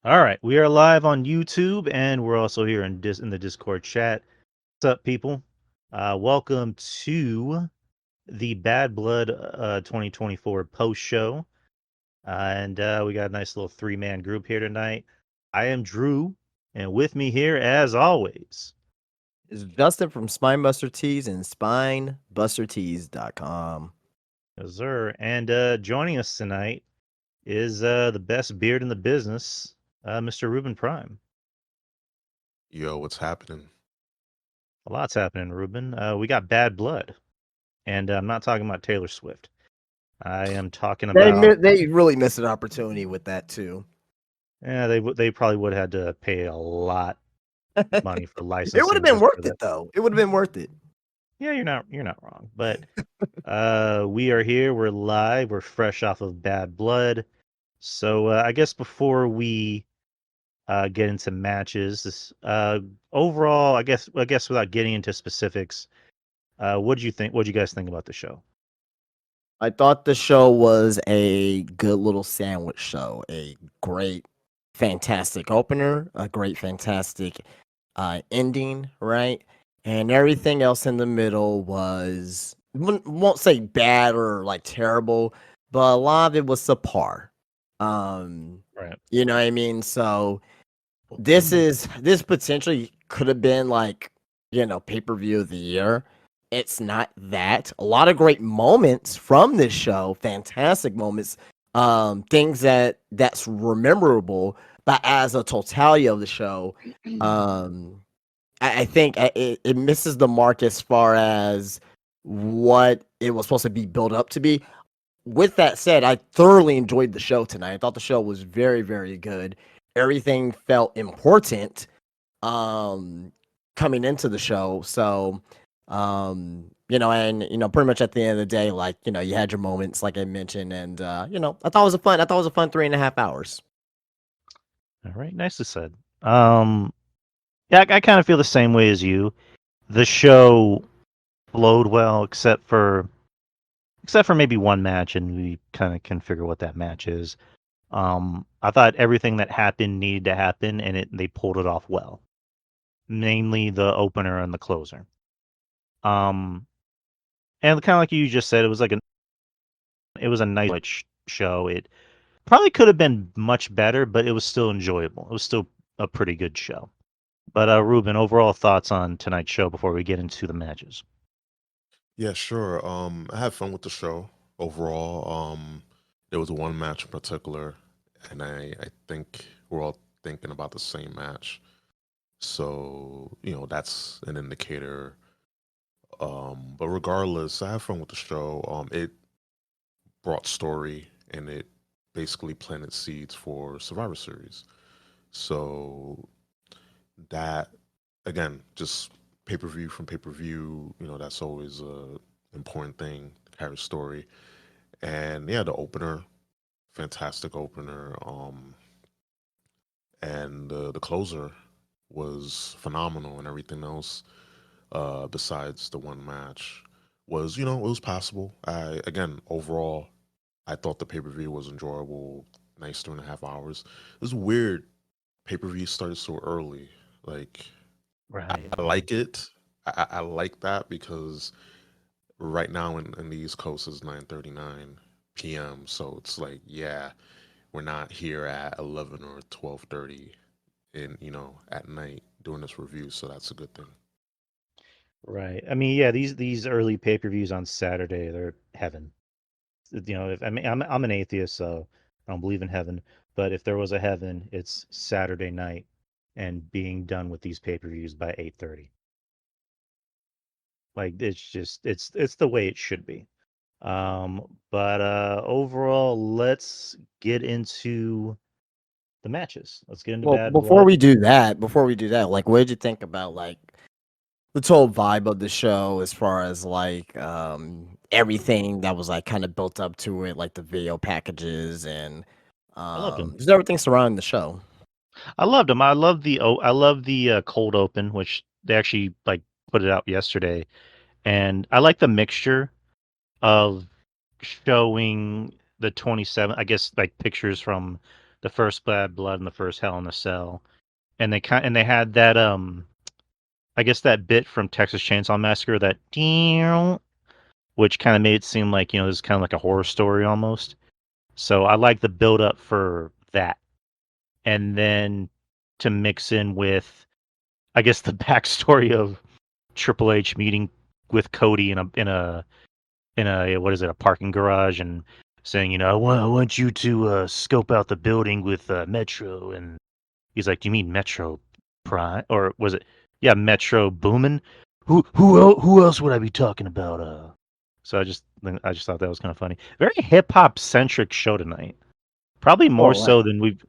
All right, we are live on YouTube, and we're also here in the Discord chat. What's up, people? Welcome to the Bad Blood 2024 post show, and we got a nice little three-man group here tonight. I am Drew, and with me here, as always, It's Justin from Spinebuster Tees and SpinebusterTees.com. is Zer, and joining us tonight is the best beard in the business, Mr. Ruben Prime. Yo, what's happening? A lot's happening, Ruben. We got Bad Blood, and I'm not talking about Taylor Swift. I am talking about. They really missed an opportunity with that too. Yeah, they probably would have had to pay a lot of money for It would have licensing been just for worth that. it though. It would have been worth it. Yeah, you're not wrong. But we are here. We're live. We're fresh off of Bad Blood. So I guess before we get into matches, overall, I guess without getting into specifics, what do you think? What do you guys think about the show? I thought the show was a good little sandwich show. A great, fantastic opener, a great, fantastic ending, right? And everything else in the middle was won't say bad or like terrible, but a lot of it was subpar. Right. You know what I mean? So this potentially could have been like, pay-per-view of the year. It's not that. A lot of great moments from this show, fantastic moments, things that's rememberable, but as a totality of the show, I think it misses the mark as far as what it was supposed to be built up to be. With that said, I thoroughly enjoyed the show tonight. I thought the show was very, very good. Everything felt important um coming into the show. So pretty much at the end of the day, like, you had your moments like I mentioned, and I thought it was a fun 3.5 hours. All right. Nicely said. Yeah, I kind of feel the same way as you. The show flowed well, except for maybe one match, and we kind of can figure what that match is. I thought everything that happened needed to happen, and they pulled it off well. Mainly the opener and the closer. Um, and kind of like you just said, it was a nice show. It probably could have been much better, but it was still enjoyable. It was still a pretty good show. But Ruben, overall thoughts on tonight's show before we get into the matches? Yeah, sure. I had fun with the show overall. There was one match in particular, and I think we're all thinking about the same match. So, that's an indicator. But regardless, I had fun with the show. It brought story and it basically planted seeds for Survivor Series. So that again, just pay-per-view from pay-per-view, that's always a important thing to carry story. And yeah, the opener, fantastic opener. And the closer was phenomenal, and everything else besides the one match was, it was passable. I again, overall, I thought the pay-per-view was enjoyable. Nice 2.5 hours. It was weird. Pay-per-view started so early. Like, Right. I like it. I like that because right now in the East Coast is 9:39 p.m. So it's like, yeah, we're not here at 11 or 12:30 in at night doing this review. So that's a good thing. Right. I mean, yeah, these early pay-per-views on Saturday, they're heaven. If I mean, I'm an atheist, so I don't believe in heaven. But if there was a heaven, it's Saturday night and being done with these pay-per-views by 8:30. Like it's the way it should be. But overall, let's get into the matches. Let's get into Well, Bad Blood. before we do that, like, what did you think about like the total vibe of the show as far as like everything that was like kind of built up to it, like the video packages and I loved him. just everything surrounding the show? I loved him. I love the cold open, which they actually like put it out yesterday, and I like the mixture of showing the 27, I guess, like pictures from the first Bad Blood and the first Hell in a Cell, and they had that I guess that bit from Texas Chainsaw Massacre, that which kind of made it seem like, this is kind of like a horror story almost. So I like the build up for that, and then to mix in with, I guess, the backstory of Triple H meeting with Cody in a what is it, a parking garage, and saying, I want you to scope out the building with Metro, and he's like, do you mean Metro Prime, or was it, yeah, Metro Boomin? Who else would I be talking about? So I just thought that was kind of funny. Very hip hop centric show tonight. Probably more Well, so than we've.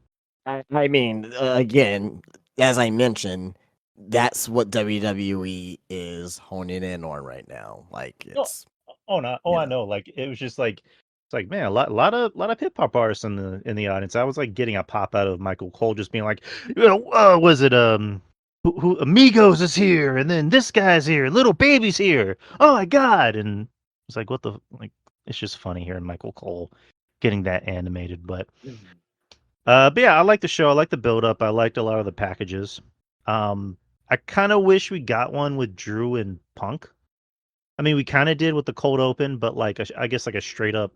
I mean, again, as I mentioned, that's what WWE is honing in on right now. Like Oh, it's, oh no, you I know, know. Like it was just like, it's like, man, a lot of hip hop artists in the audience. I was like getting a pop out of Michael Cole just being like, was it who Amigos is here, and then this guy's here, Little Baby's here. Oh my god! And it's like, what the like? It's just funny hearing Michael Cole getting that animated, but yeah, I like the show. I like the build up. I liked a lot of the packages. I kind of wish we got one with Drew and Punk. I mean, we kind of did with the cold open, but like I guess like a straight up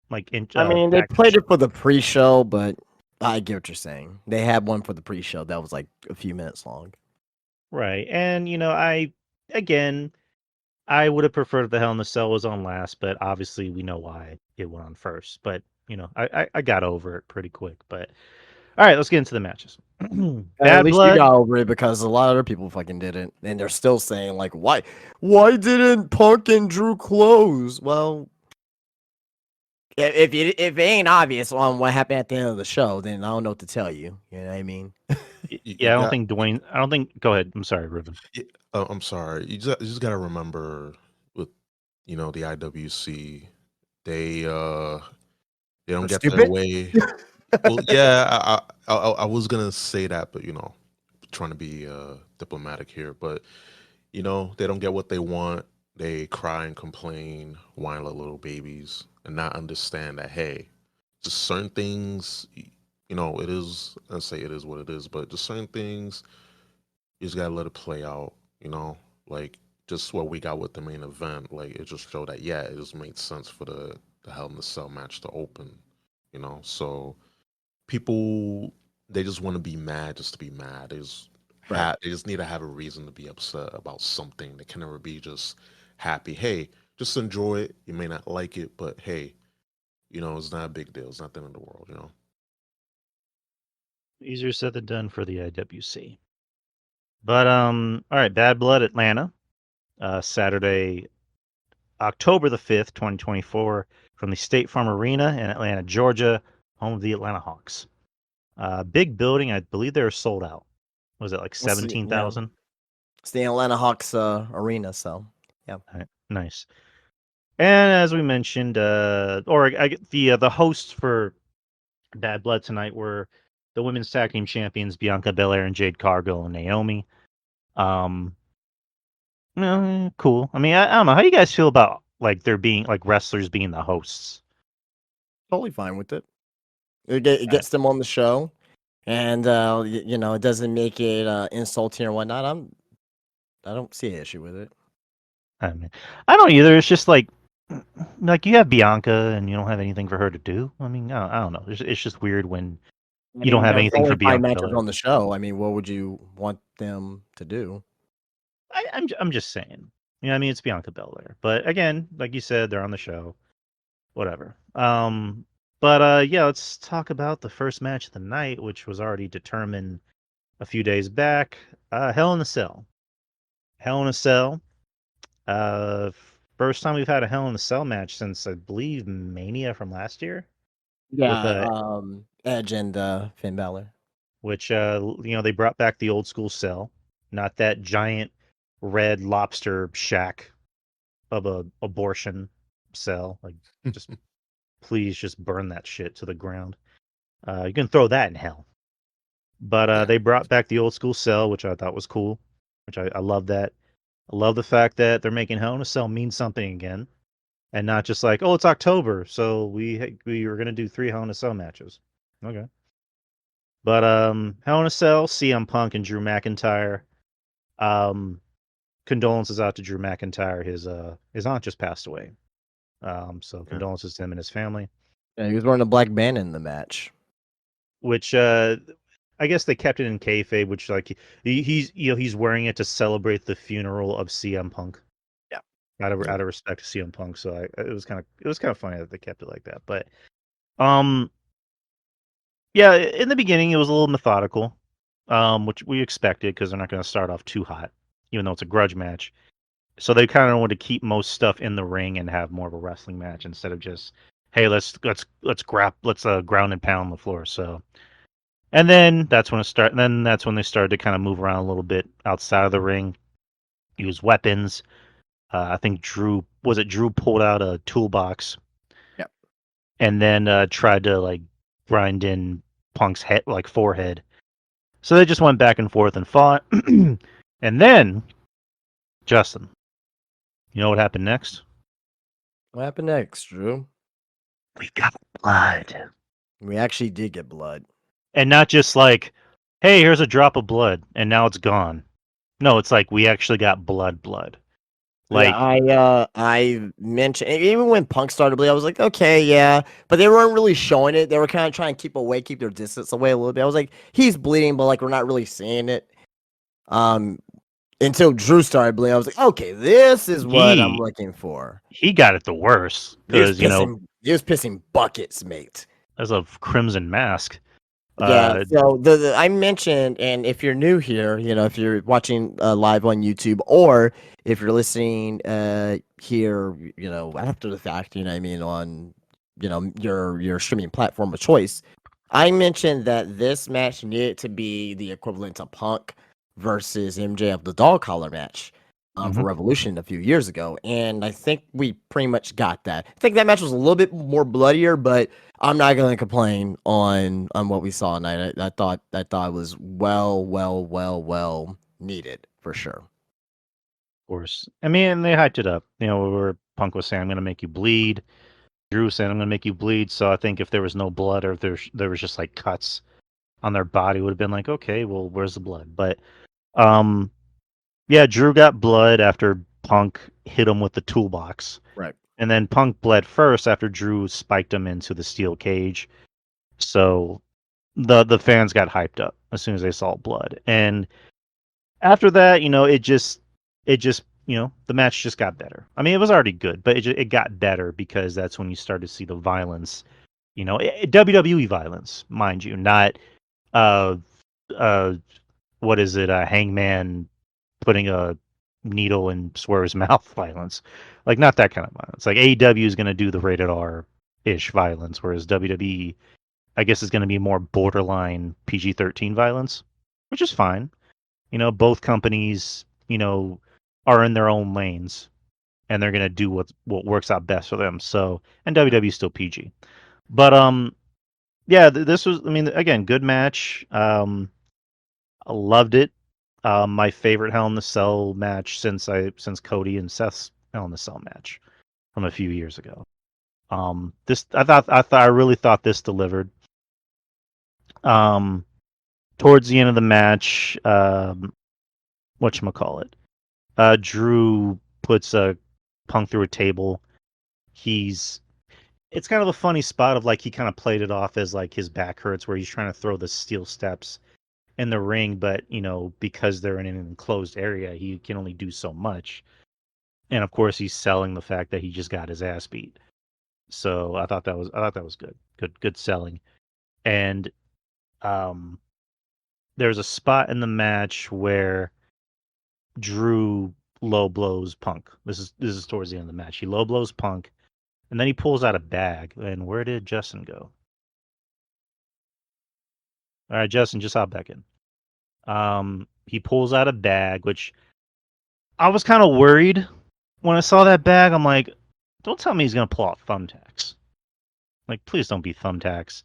like I mean, they package. played it for the pre-show, but I get what you're saying. They had one for the pre-show that was like a few minutes long. Right. And again, I would have preferred the Hell in the Cell was on last, but obviously we know why it went on first. But I got over it pretty quick. But all right, let's get into the matches. At Bad least you Blood. got over it because a lot of other people fucking didn't, and they're still saying like, why didn't Punk and Drew close? Well, if it ain't obvious on what happened at the end of the show, then I don't know what to tell you. You know what I mean? You Yeah, I don't got. think Dwayne. I don't think. Go ahead. I'm sorry, Ruben. Yeah, I'm sorry. You just got to remember with the IWC, they don't They're get their stupid. way. Well, yeah, I was gonna say that, but trying to be diplomatic here, but they don't get what they want. They cry and complain, whine like little babies, and not understand that, hey, just certain things, it is. Let's say it is what it is, but just certain things, you just gotta let it play out. Like just what we got with the main event, like it just showed that, yeah, it just made sense for the Hell in the Cell match to open. So people, they just want to be mad just to be mad. Right. They just need to have a reason to be upset about something. They can never be just happy. Hey, just enjoy it. You may not like it, but hey, it's not a big deal. It's not the end of the world. Easier said than done for the IWC. But all right, Bad Blood Atlanta, Saturday, October the 5th, 2024, from the State Farm Arena in Atlanta, Georgia, home of the Atlanta Hawks. Big building. I believe they were sold out. Was it like It's, yeah, 17,000? it's the Atlanta Hawks arena, so yeah. Nice. And as we mentioned, the hosts for Bad Blood tonight were the women's tag team champions Bianca Belair and Jade Cargill and Naomi. Um, cool. I mean, I don't know how you guys feel about like there being like wrestlers being the hosts. Totally fine with it. It I, gets them on the show, and it doesn't make it insulting or whatnot. I don't see an issue with it. I mean, I don't either. It's just like you have Bianca and you don't have anything for her to do. I mean, I don't know. It's just weird when I you don't mean, have there's anything only for five Bianca matches Belair. on the show. I mean, what would you want them to do? I'm just saying. I mean, it's Bianca Belair, but again, like you said, they're on the show. Whatever. But yeah, let's talk about the first match of the night, which was already determined a few days back. Hell in a Cell. Hell in a Cell. Uh, First time we've had a Hell in a Cell match since I believe Mania from last year, with Yeah, Edge and Finn Balor. which they brought back the old school cell, not that giant red lobster shack of a abortion cell. Like, just please just burn that shit to the ground. You can throw that in hell. But Yeah. they brought back the old school cell, which I thought was cool. Which I love that. I love the fact that they're making Hell in a Cell mean something again, and not just like, oh, it's October, so we were gonna do 3 Hell in a Cell matches. Okay. But Hell in a Cell, CM Punk and Drew McIntyre. Condolences out to Drew McIntyre. His aunt just passed away. So condolences to him and his family. Yeah, he was wearing a black band in the match. Which I guess they kept it in kayfabe, which like he's wearing it to celebrate the funeral of CM Punk. Yeah. Out of respect to CM Punk. So it was kind of funny that they kept it like that. But yeah, in the beginning it was a little methodical, which we expected because they're not going to start off too hot, even though it's a grudge match. So they kind of want to keep most stuff in the ring and have more of a wrestling match instead of just, hey, let's ground and pound the floor. So, and then that's when that's when they started to kind of move around a little bit outside of the ring, use weapons. I think Drew pulled out a toolbox. Yep. And then tried to like grind in Punk's head, like forehead. So they just went back and forth and fought. And then, Justin, you know what happened next? What happened next, Drew? We got blood. We actually did get blood. And not just like, hey, here's a drop of blood and now it's gone. No, it's like we actually got blood. Like, yeah, I mentioned even when Punk started to bleed, I was like, okay, yeah, but they weren't really showing it. They were kind of trying to keep their distance away a little bit. I was like, he's bleeding, but like we're not really seeing it. Until Drew started bleeding, I was like, okay, this is what I'm looking for. He got it the worst because he was pissing buckets, mate. As a crimson mask. Yeah, so I mentioned, and if you're new here, if you're watching live on YouTube or if you're listening here, after the fact, you know what I mean, on your streaming platform of choice, I mentioned that this match needed to be the equivalent to Punk versus MJF the dog collar match for Revolution a few years ago, and I think we pretty much got that. I think that match was a little bit more bloodier, but I'm not going to complain on what we saw tonight. I thought it was well needed for sure. Of course. I mean, they hyped it up. Where Punk was saying, I'm going to make you bleed. Drew saying, I'm going to make you bleed. So I think if there was no blood or if there was just like cuts on their body, would have been like, okay, well, where's the blood? But yeah, Drew got blood after Punk hit him with the toolbox. Right. And then Punk bled first after Drew spiked him into the steel cage. So the fans got hyped up as soon as they saw blood. And after that, it just the match just got better. I mean, it was already good, but it got better because that's when you start to see the violence, WWE violence, mind you, not what is it, a Hangman putting a needle in Swerve's mouth violence, like not that kind of violence. Like AEW is going to do the rated R ish violence, whereas WWE, I guess, is going to be more borderline PG-13 violence, which is fine. Both companies, are in their own lanes, and they're gonna do what works out best for them. So, and WWE is still PG, but yeah, this was, I mean, again, good match. I loved it. My favorite Hell in the Cell match since Cody and Seth's Hell in the Cell match from a few years ago. I really thought this delivered. Towards the end of the match, whatchamacallit, Drew puts a Punk through a table. It's kind of a funny spot of like he kind of played it off as like his back hurts, where he's trying to throw the steel steps in the ring, but because they're in an enclosed area, he can only do so much. And of course, he's selling the fact that he just got his ass beat. So I thought that was good selling. And there's a spot in the match where Drew low blows Punk. This is towards the end of the match. He low blows Punk, and then he pulls out a bag. And where did Justin go? All right, Justin, just hop back in. He pulls out a bag, which I was kind of worried when I saw that bag. I'm like, don't tell me he's gonna pull out thumbtacks. Like, please don't be thumbtacks.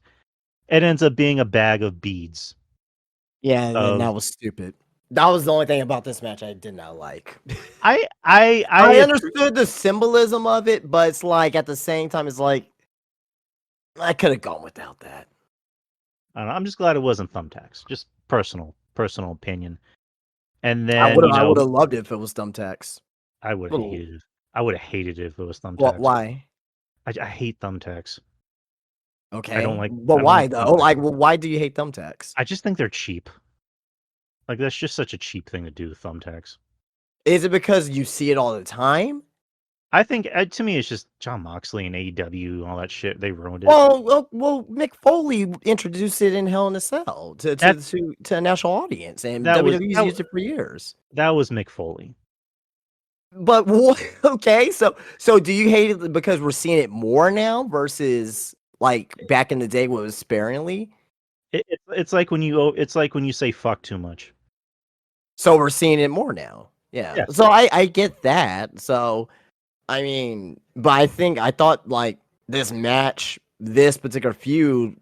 It ends up being a bag of beads. Yeah, and that was stupid. That was the only thing about this match I did not like. I understood the symbolism of it, but it's like at the same time, it's like I could have gone without that. I don't know, I'm just glad it wasn't thumbtacks. Just personal opinion. And I then would I would have loved it if it was thumbtacks. I would have Little hated it. I would have hated it if it was what? thumbtacks. Why? I hate thumbtacks. Okay, I but don't why like though? thumbtacks. Why do you hate thumbtacks? I just think they're cheap. Like that's just such a cheap thing to do with thumbtacks. Is it because you see it all the time? I think to me it's just John Moxley and AEW and all that shit. They ruined it. Well, Mick Foley introduced it in Hell in a Cell to a national audience, and WWE's used it for years. That was Mick Foley. But okay, so do you hate it because we're seeing it more now versus like back in the day when it was sparingly? It's like when you say fuck too much. So we're seeing it more now. Yeah. So I get that. So I mean, but I thought like this match, this particular feud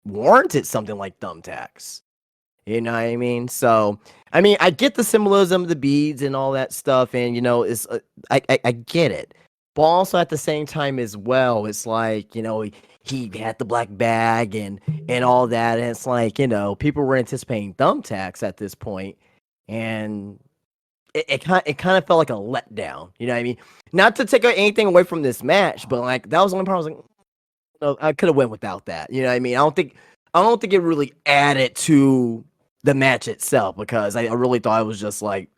warranted something like thumbtacks. You know what I mean? So, I mean, I get the symbolism of the beads and all that stuff, and it's I get it, but also at the same time as well, it's like he had the black bag and all that, and it's like people were anticipating thumbtacks at this point, and it kind of felt like a letdown. You know what I mean? Not to take anything away from this match, but like that was the only part I was like, no, I could have went without that. You know what I mean? I don't think it really added to the match itself because I really thought it was just like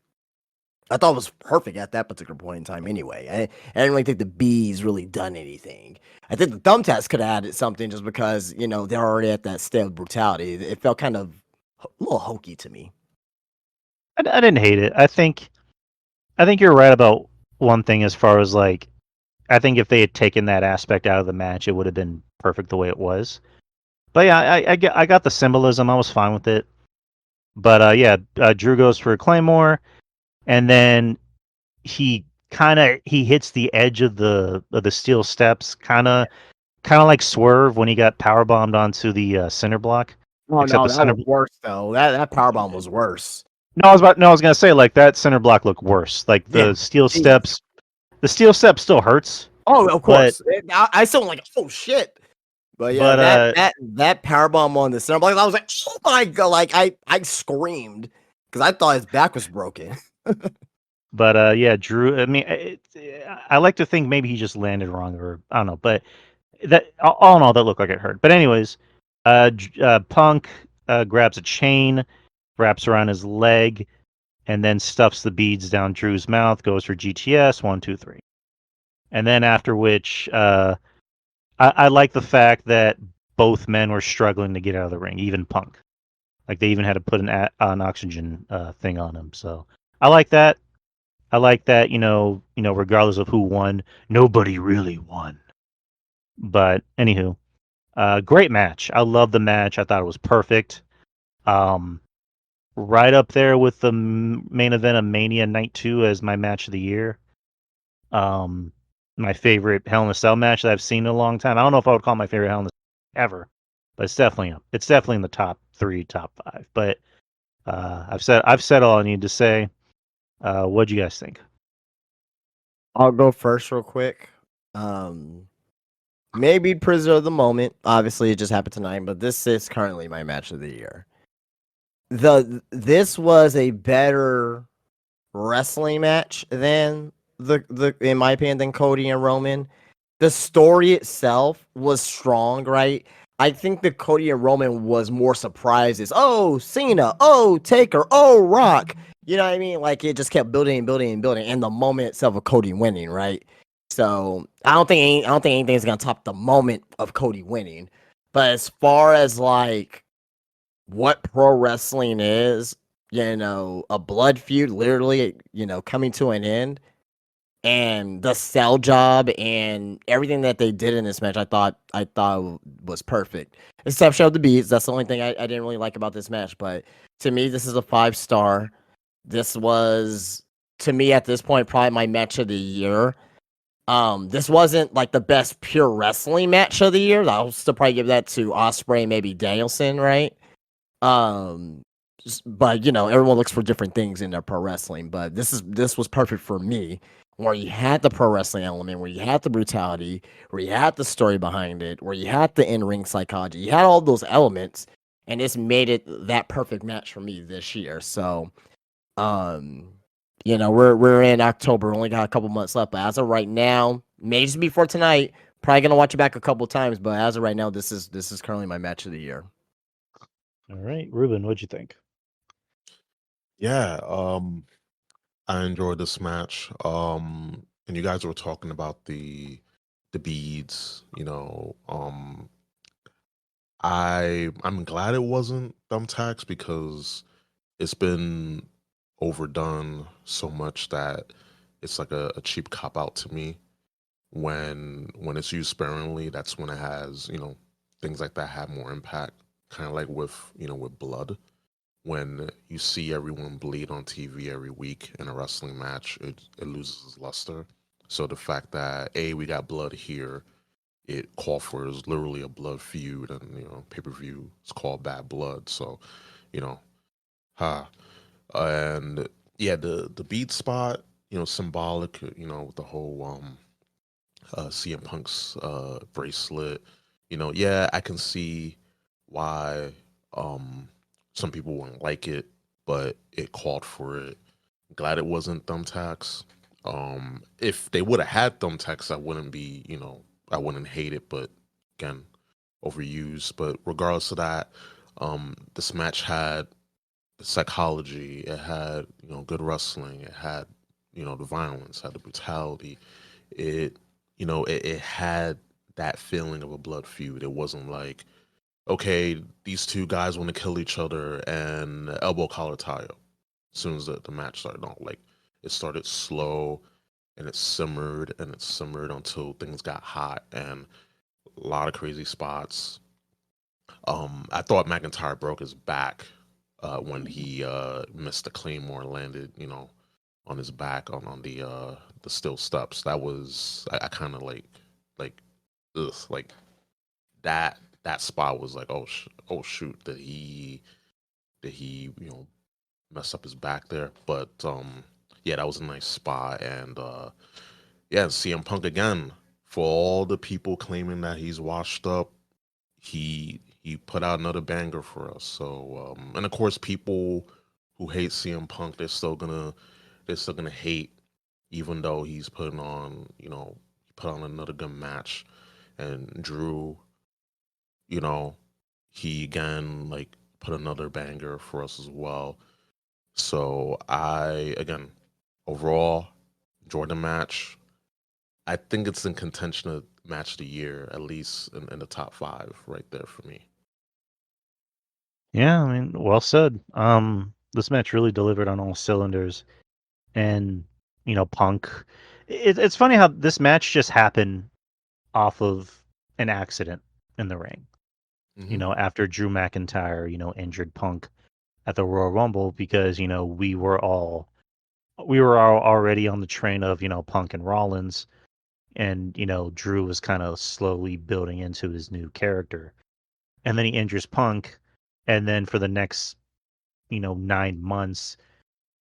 I thought it was perfect at that particular point in time. Anyway, I didn't really think the bees really done anything. I think the thumbtacks could have added something just because they're already at that state of brutality. It felt kind of a little hokey to me. I didn't hate it. I think you're right about one thing as far as like I think if they had taken that aspect out of the match, it would have been perfect the way it was. But yeah, I got the symbolism. I was fine with it. But Drew goes for a Claymore, and then he hits the edge of the steel steps, kind of like Swerve when he got power bombed onto the center block. Oh Except no, the that center was worse though. That powerbomb was worse. No, I was gonna say like that center block looked worse. Like the steel steps, still hurts. Oh, of but course. I still like, oh shit. But yeah, that powerbomb on the center block, I was like, oh my god! Like I screamed because I thought his back was broken. But yeah, Drew. I mean, I like to think maybe he just landed wrong, or I don't know. But that all in all, that looked like it hurt. But anyways, Punk grabs a chain, wraps around his leg, and then stuffs the beads down Drew's mouth. Goes for GTS 1, 2, 3, and then after which, I like the fact that both men were struggling to get out of the ring, even Punk. Like they even had to put an oxygen thing on him. So I like that. Regardless of who won, nobody really won. But anywho, great match. I love the match. I thought it was perfect. Right up there with the main event of Mania Night 2 as my match of the year. My favorite Hell in a Cell match that I've seen in a long time. I don't know if I would call my favorite Hell in a Cell ever, but it's definitely up. It's definitely in the top 3, top 5. But I've said all I need to say. What'd you guys think? I'll go first real quick. Maybe prisoner of the moment. Obviously, it just happened tonight, but this is currently my match of the year. This was a better wrestling match than the in my opinion than Cody and Roman. The story itself was strong, right? I think the Cody and Roman was more surprises. Oh, Cena. Oh, Taker. Oh, Rock. You know what I mean? Like it just kept building and building and building, and the moment itself of Cody winning, right? So I don't think anything's gonna top the moment of Cody winning. But as far as like what pro wrestling is, a blood feud, literally, coming to an end, and the sell job and everything that they did in this match, I thought was perfect. Exception of the beats. That's the only thing I didn't really like about this match. But to me, this is a 5-star. This was, to me, at this point, probably my match of the year. This wasn't like the best pure wrestling match of the year. I'll still probably give that to Ospreay and maybe Danielson, right? But everyone looks for different things in their pro wrestling. But this was perfect for me, where you had the pro wrestling element, where you had the brutality, where you had the story behind it, where you had the in-ring psychology, you had all those elements, and it's made it that perfect match for me this year. So, um, we're in October, only got a couple months left, but as of right now, may just be for tonight. Probably gonna watch it back a couple times, but as of right now, this is currently my match of the year. All right, Ruben, what'd you think? Yeah, I enjoyed this match. And you guys were talking about the beads, I'm glad it wasn't thumbtacks because it's been overdone so much that it's like a cheap cop out to me. When it's used sparingly, that's when it has, things like that have more impact. Kind of like with blood. When you see everyone bleed on TV every week in a wrestling match, it loses its luster. So the fact that we got blood here, it called for is literally a blood feud, and pay per view is called Bad Blood. So, you know, ha, and yeah, the beat spot, symbolic, with the whole CM Punk's bracelet. Yeah, I can see why some people wouldn't like it, but it called for it. Glad it wasn't thumbtacks. If they would have had thumbtacks, I wouldn't hate it. But again, overused. But regardless of that, this match had the psychology. It had good wrestling. It had the violence, had the brutality. It it had that feeling of a blood feud. It wasn't like, okay, these two guys want to kill each other and elbow collar tie up as soon as the match started. No, like it started slow and it simmered until things got hot and a lot of crazy spots. I thought McIntyre broke his back when he missed the Claymore, landed, on his back on the steel steps. That was I kind of like ugh, like that spot was like, oh shoot, did he mess up his back there? But yeah, that was a nice spot. And yeah, CM Punk again, for all the people claiming that he's washed up, he put out another banger for us. So and of course, people who hate CM Punk, they're still gonna hate, even though he's putting on, he put on another good match. And Drew, you know, he again like put another banger for us as well. So I again overall enjoyed the match. I think it's in contention of match of the year, at least in the top five, right there for me. Yeah, I mean, well said. This match really delivered on all cylinders, and Punk. It's funny how this match just happened off of an accident in the ring. Hmm. After Drew McIntyre, injured Punk at the Royal Rumble because we were all already on the train of Punk and Rollins, and Drew was kind of slowly building into his new character, and then he injures Punk, and then for the next 9 months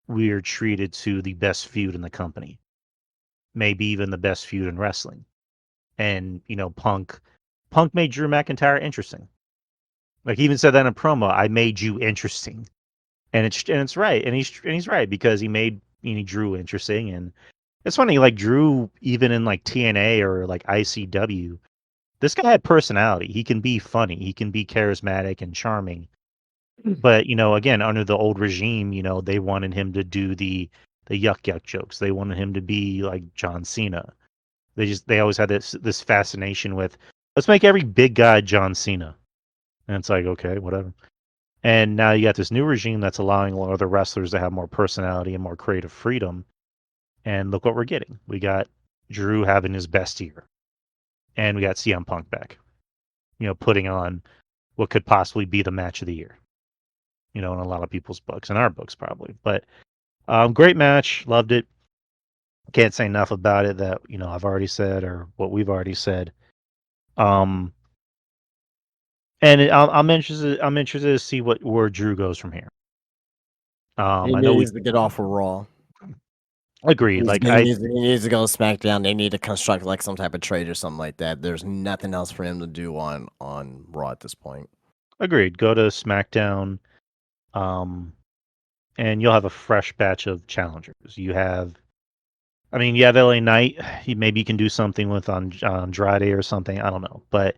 we are treated to the best feud in the company, maybe even the best feud in wrestling. And Punk made Drew McIntyre interesting. Like he even said that in a promo, I made you interesting. And it's right. And he's right because he made Drew interesting. And it's funny, like Drew, even in like TNA or like ICW, this guy had personality. He can be funny, he can be charismatic and charming. But again, under the old regime, they wanted him to do the yuck yuck jokes. They wanted him to be like John Cena. They always had this fascination with, let's make every big guy John Cena. And it's like, okay, whatever. And now you got this new regime that's allowing other wrestlers to have more personality and more creative freedom. And look what we're getting. We got Drew having his best year, and we got CM Punk back. Putting on what could possibly be the match of the year. In a lot of people's books, in our books probably. But great match, loved it. Can't say enough about it that I've already said or what we've already said. Um, and I'm interested to see where Drew goes from here. He I know we needs to get off of Raw. agreed. He's, Like he, needs, he needs to go to SmackDown. They need to construct like some type of trade or something like that. There's nothing else for him to do on Raw at this point. Agreed. Go to SmackDown, and you'll have a fresh batch of challengers. You have LA Knight. Maybe you can do something with on Andrade or something. I don't know, but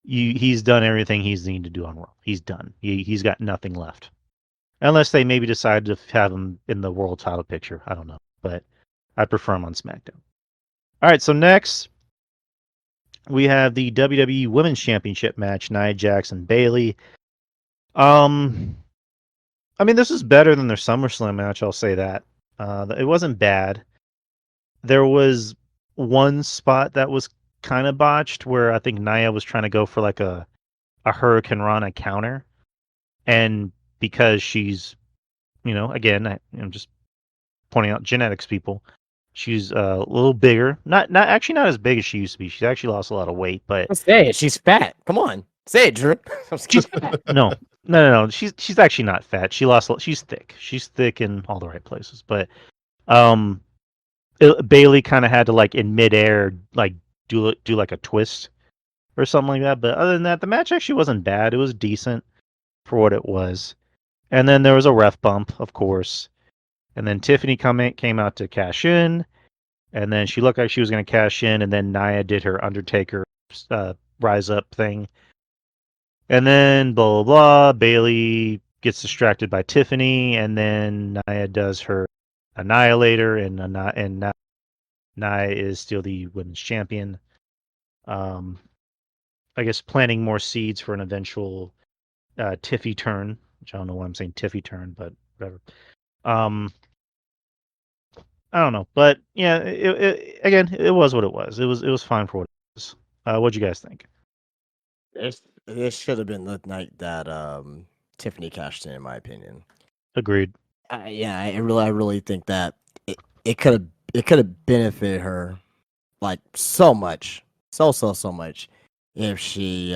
he's done everything he's needed to do on Raw. He's done. He's got nothing left, unless they maybe decide to have him in the world title picture. I don't know, but I prefer him on SmackDown. All right, so next we have the WWE Women's Championship match: Nia Jax and Bayley. This is better than their SummerSlam match. I'll say that. It wasn't bad. There was one spot that was kind of botched where I think Nia was trying to go for like a Hurricane Rana counter, and because she's, again, I'm just pointing out genetics, people. She's a little bigger, not actually not as big as she used to be. She's actually lost a lot of weight, but Say it. She's fat. Come on, say it, Drew. she's no. She's actually not fat. She's thick. She's thick in all the right places, but um, Bailey kind of had to like in midair like do like a twist or something like that. But other than that, the match actually wasn't bad. It was decent for what it was. And then there was a ref bump, of course. And then Tiffany came out to cash in, and then she looked like she was going to cash in, and then Nia did her Undertaker rise up thing. And then blah blah blah. Bailey gets distracted by Tiffany, and then Nia does her Annihilator, and Nia is still the women's champion. I guess planting more seeds for an eventual Tiffy turn. Which I don't know why I'm saying Tiffy turn, but whatever. I don't know, but yeah, it was what it was. It was fine for what it was. What'd you guys think? This should have been the night that Tiffany cashed in my opinion. Agreed. I really think that it could have benefited her like so much, so much if she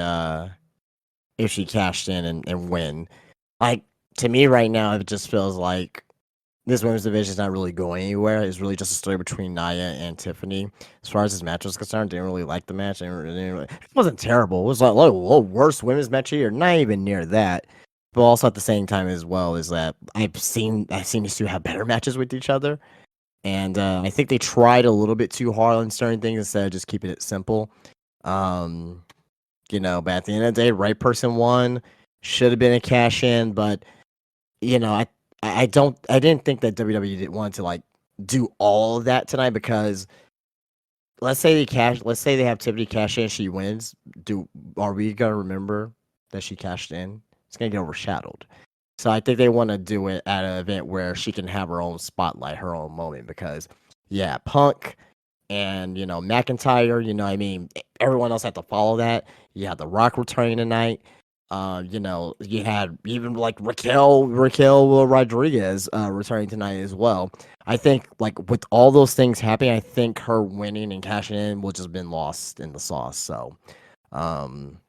cashed in and win. Like to me right now, it just feels like this women's division is not really going anywhere. It's really just a story between Nia and Tiffany. As far as this match was concerned, didn't really like the match. It wasn't terrible. It was like a little worst women's match here, not even near that. But also at the same time as well is that I've seen these two have better matches with each other, and I think they tried a little bit too hard on certain things instead of just keeping it simple. Um, but at the end of the day, right person won. Should have been a cash in, but I didn't think that WWE didn't want to like do all of that tonight because let's say they have Tiffany cash in, she wins. Are we gonna remember that she cashed in? It's gonna get overshadowed. So I think they want to do it at an event where she can have her own spotlight, her own moment. Because yeah, Punk and McIntyre, everyone else had to follow that. You had The Rock returning tonight. You had even like Raquel Rodriguez returning tonight as well. I think like with all those things happening, I think her winning and cashing in will just been lost in the sauce. So, um,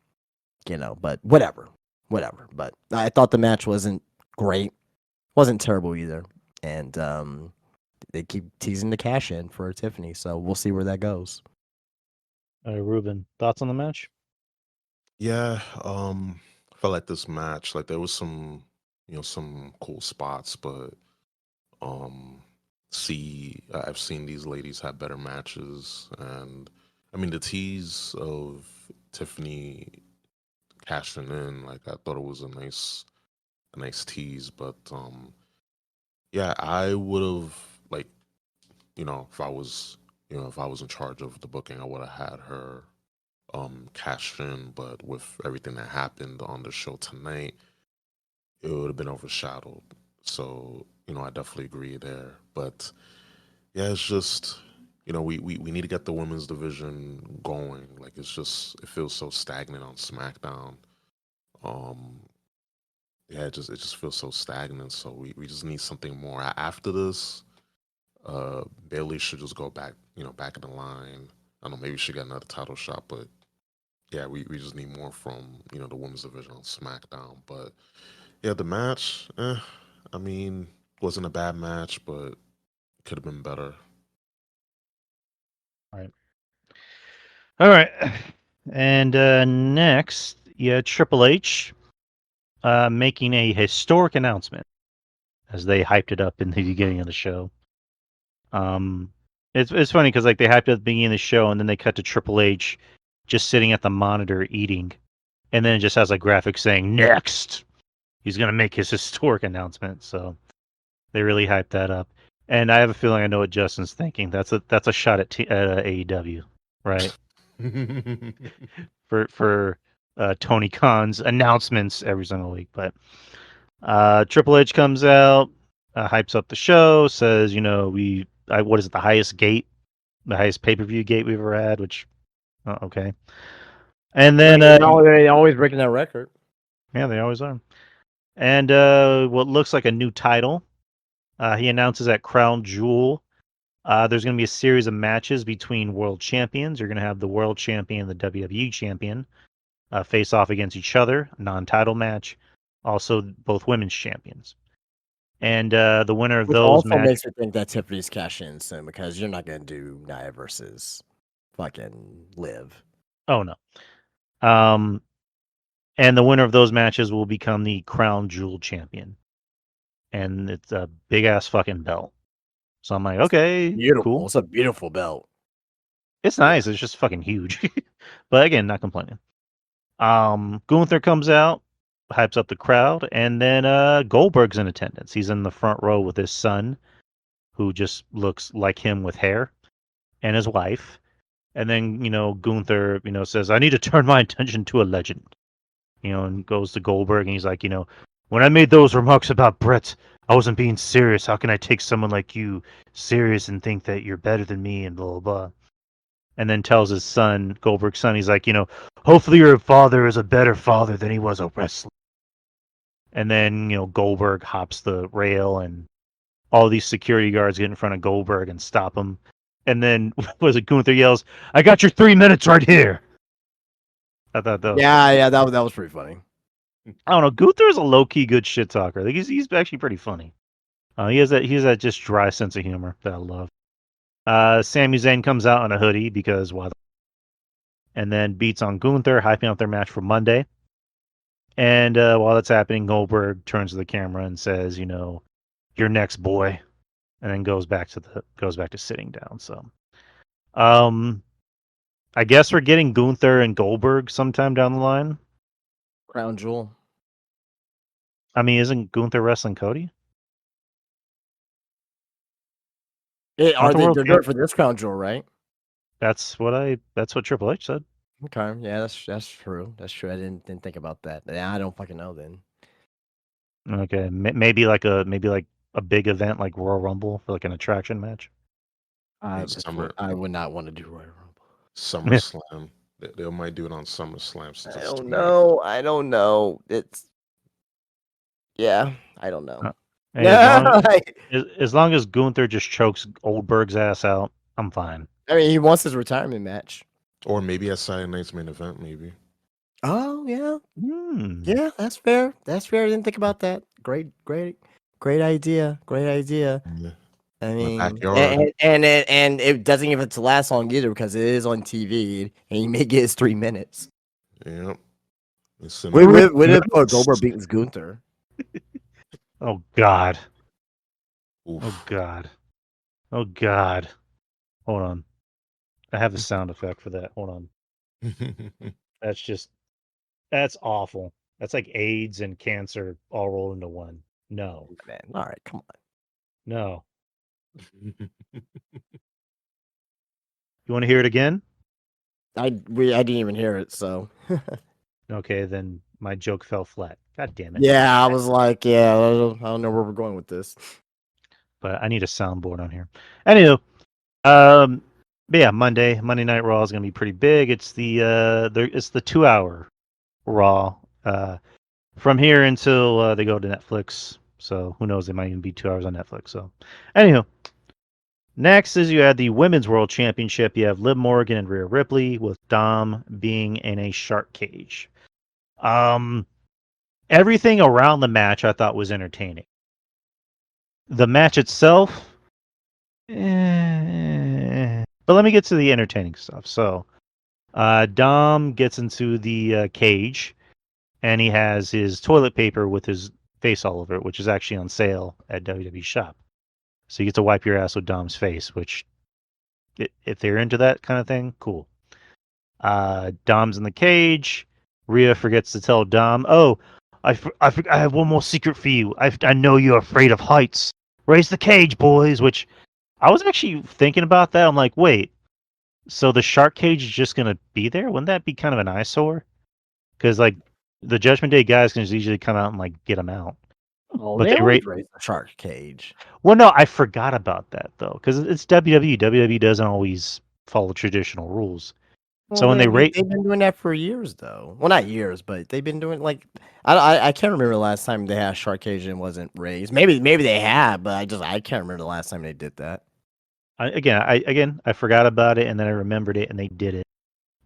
but whatever. But I thought the match wasn't great, wasn't terrible either, and they keep teasing the cash in for Tiffany, so we'll see where that goes. Ruben, thoughts on the match? Yeah, I felt like this match, like there was some, some cool spots, but um, I've seen these ladies have better matches, and the tease of Tiffany cashing in, like I thought it was a nice tease, but yeah, I would have like, if I was, if I was in charge of the booking, I would have had her cash in, but with everything that happened on the show tonight, it would have been overshadowed. So, I definitely agree there. But yeah, it's just, we need to get the women's division going. Like it feels so stagnant on SmackDown. Um yeah, it just feels so stagnant. So we just need something more. After this, Bailey should just go back, back in the line. I don't know, maybe she got another title shot, but yeah, we just need more from the women's division on SmackDown. But yeah, the match, I mean, wasn't a bad match, but could have been better. All right. And next, yeah, Triple H making a historic announcement as they hyped it up in the beginning of the show. It's funny because like they hyped it at the beginning of the show, and then they cut to Triple H just sitting at the monitor eating, and then it just has like graphics saying next. He's gonna make his historic announcement, so they really hyped that up. And I have a feeling I know what Justin's thinking. That's a shot at AEW, right? For Tony Khan's announcements every single week. But Triple H comes out, hypes up the show, says, what is it, the highest pay per view gate we've ever had, which, okay. And then, they always breaking that record. yeah, they always are. And what looks like a new title, he announces at Crown Jewel. There's going to be a series of matches between world champions. You're going to have the world champion and the WWE champion face off against each other, non-title match. Also, both women's champions. And the winner of Which those also matches. makes me think that Tiffany's cash in soon because you're not going to do Nia versus fucking Liv. Oh, no. And the winner of those matches will become the Crown Jewel champion. And it's a big ass fucking belt. So I'm like, okay, Beautiful. cool. It's a beautiful belt. It's nice. It's just fucking huge. But again, not complaining. Gunther comes out, hypes up the crowd, and then Goldberg's in attendance. He's in the front row with his son, who just looks like him with hair, and his wife. And then, Gunther, says, I need to turn my attention to a legend. And goes to Goldberg, and he's like, when I made those remarks about Brett, I wasn't being serious. How can I take someone like you serious and think that you're better than me and blah, blah, blah. And then tells his son, Goldberg's son, he's like, hopefully your father is a better father than he was a wrestler. And then, Goldberg hops the rail, and all these security guards get in front of Goldberg and stop him. And then, Gunther yells, I got your 3 minutes right here. I thought that was that was pretty funny. I don't know. Gunther is a low key good shit talker. Like he's actually pretty funny. He has that just dry sense of humor that I love. Sami Zayn comes out in a hoodie because why? And then beats on Gunther, hyping up their match for Monday. And while that's happening, Goldberg turns to the camera and says, "You're next, boy," and then goes back to sitting down. So, I guess we're getting Gunther and Goldberg sometime down the line. Crown Jewel. I mean, isn't Gunther wrestling Cody? Are they? World They're doing it for this Crown Jewel, right? That's what Triple H said. Okay, yeah, that's true. That's true. I didn't think about that. Yeah, I don't fucking know then. Okay, maybe like a big event like Royal Rumble for like an attraction match. I would not want to do Royal Rumble. SummerSlam. They might do it on SummerSlam. Since I it's don't 20. know. I don't know. I don't know. Hey, as long as Gunther just chokes Goldberg's ass out, I'm fine. I mean, he wants his retirement match. Or maybe at Saturday night's main event, maybe. Oh yeah, yeah, that's fair. That's fair. I didn't think about that. Great idea. Great idea. Yeah. I mean, backyard. and it doesn't even to last long either because it is on TV and he may get his 3 minutes. Yep. What if Goldberg beats Gunther? Oh God. Oof. Oh God. Oh God. Hold on. I have a sound effect for that. Hold on. That's awful. That's like AIDS and cancer all rolled into one. No. Man, all right, come on. No. You want to hear it again? I didn't even hear it, so. Okay, then my joke fell flat. God damn it. Yeah, I was like, yeah, I don't know where we're going with this. But I need a soundboard on here. Anywho, but yeah, Monday Night Raw is gonna be pretty big. It's the 2-hour Raw. From here until they go to Netflix. So who knows? They might even be 2 hours on Netflix. So, anywho, next is you had the Women's World Championship. You have Liv Morgan and Rhea Ripley with Dom being in a shark cage. Everything around the match I thought was entertaining. The match itself, but let me get to the entertaining stuff. So, Dom gets into the cage, and he has his toilet paper with his face all over it, which is actually on sale at WWE Shop. So you get to wipe your ass with Dom's face, which, if they're into that kind of thing, cool. Dom's in the cage. Rhea forgets to tell Dom, "Oh, I have one more secret for you. I know you're afraid of heights. Raise the cage, boys." Which I was actually thinking about that. I'm like, wait, so the shark cage is just gonna be there? Wouldn't that be kind of an eyesore? Because like the Judgment Day guys can just usually come out and like get them out. Oh, But they they always rate. raise the shark cage. Well, no, I forgot about that though, because it's WWE. WWE doesn't always follow traditional rules. Well, So when they rate, they've been doing that for years, though. Well, not years, but they've been doing like I can't remember the last time they had a shark cage and wasn't raised. Maybe they have, but I can't remember the last time they did that. I forgot about it, and then I remembered it, and they did it.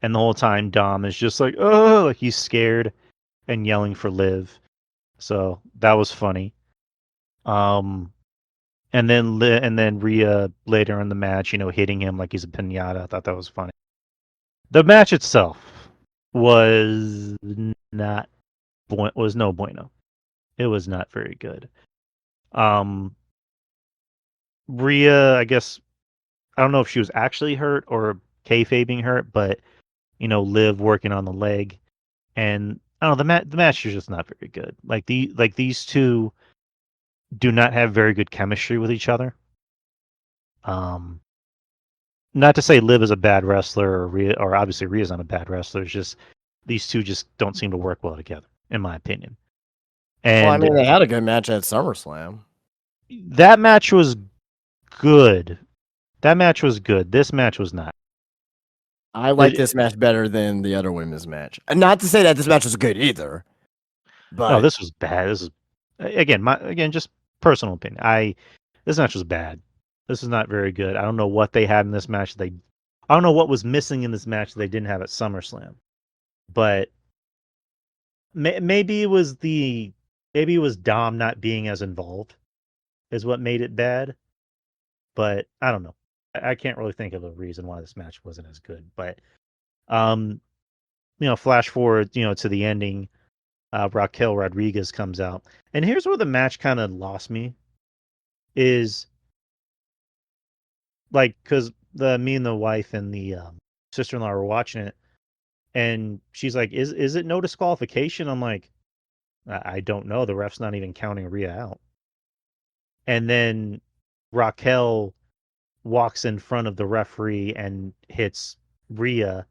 And the whole time, Dom is just like, oh, like he's scared and yelling for Liv. So that was funny. Um, and then Rhea later in the match, hitting him like he's a pinata. I thought that was funny. The match itself was not was no bueno. It was not very good. Um, Rhea, I guess I don't know if she was actually hurt or kayfabing hurt, but Liv working on the leg, and I don't know the match is just not very good. These two do not have very good chemistry with each other. Um, Not to say Liv is a bad wrestler or obviously Rhea's not a bad wrestler. It's just these two just don't seem to work well together, in my opinion. Well, I And mean, they had a good match at SummerSlam. that match was good. That match was good. This match was not. I like this match better than the other women's match. Not to say that this match was good either, No, but this was bad. This is again just personal opinion. This match was bad. This is not very good. I don't know what they had in this match. I don't know what was missing in this match that they didn't have at SummerSlam. But maybe it was Dom not being as involved is what made it bad. But I don't know. I can't really think of a reason why this match wasn't as good. But um, flash forward, to the ending. Raquel Rodriguez comes out, and here's where the match kind of lost me. Is like because me and the wife and the sister-in-law were watching it, and she's like, "Is it no disqualification?" I'm like, I don't know. The ref's not even counting Rhea out. And then Raquel walks in front of the referee and hits Rhea,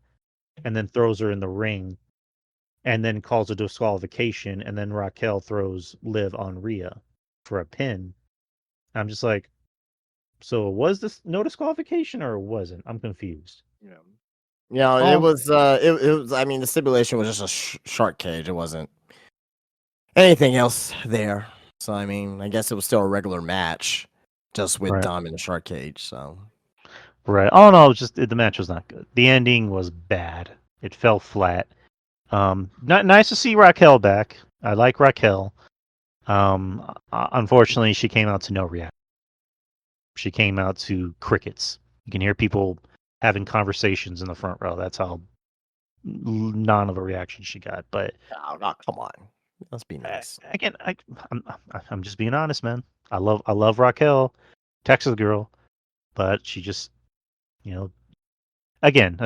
and then throws her in the ring, and then calls a disqualification, and then Raquel throws Liv on Rhea for a pin. I'm just like, so was this no disqualification or it wasn't? I'm confused. yeah, it was. It was. I mean, the stipulation was just a shark cage. It wasn't anything else there. So I mean, I guess it was still a regular match, just with Right. Dom in the shark cage. So Right. Oh no, it was just the match was not good. The ending was bad. It fell flat. Not nice to see Raquel back. I like Raquel. Unfortunately, she came out to no reaction. She came out to crickets. You can hear people having conversations in the front row. That's how none of a reaction she got. But oh, come on, let's be nice. again, I'm just being honest, man. I love Raquel, Texas girl, but she just again,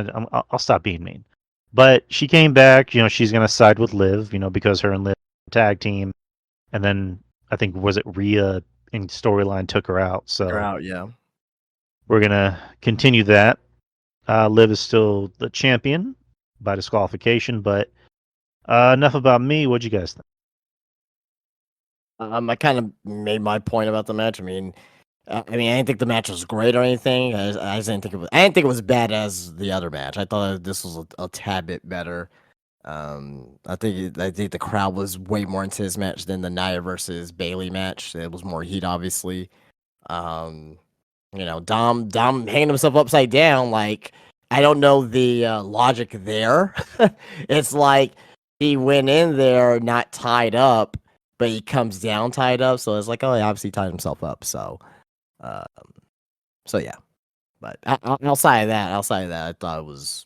I'll stop being mean. But she came back. She's gonna side with Liv. Because her and Liv tag team, and then I think was it Rhea in storyline took her out. They're So out, yeah. we're gonna continue that. Liv is still the champion by disqualification. But enough about me. What'd you guys think? I kind of made my point about the match. I didn't think the match was great or anything. I just didn't think it was. I didn't think it was bad as the other match. I thought this was a tad bit better. I think the crowd was way more into this match than the Nia versus Bailey match. It was more heat, obviously. Um, Dom hanging himself upside down. Like I don't know the logic there. It's like he went in there not tied up, but he comes down tied up. So it's like, oh, he obviously tied himself up. Um, so yeah. But outside of that, I thought it was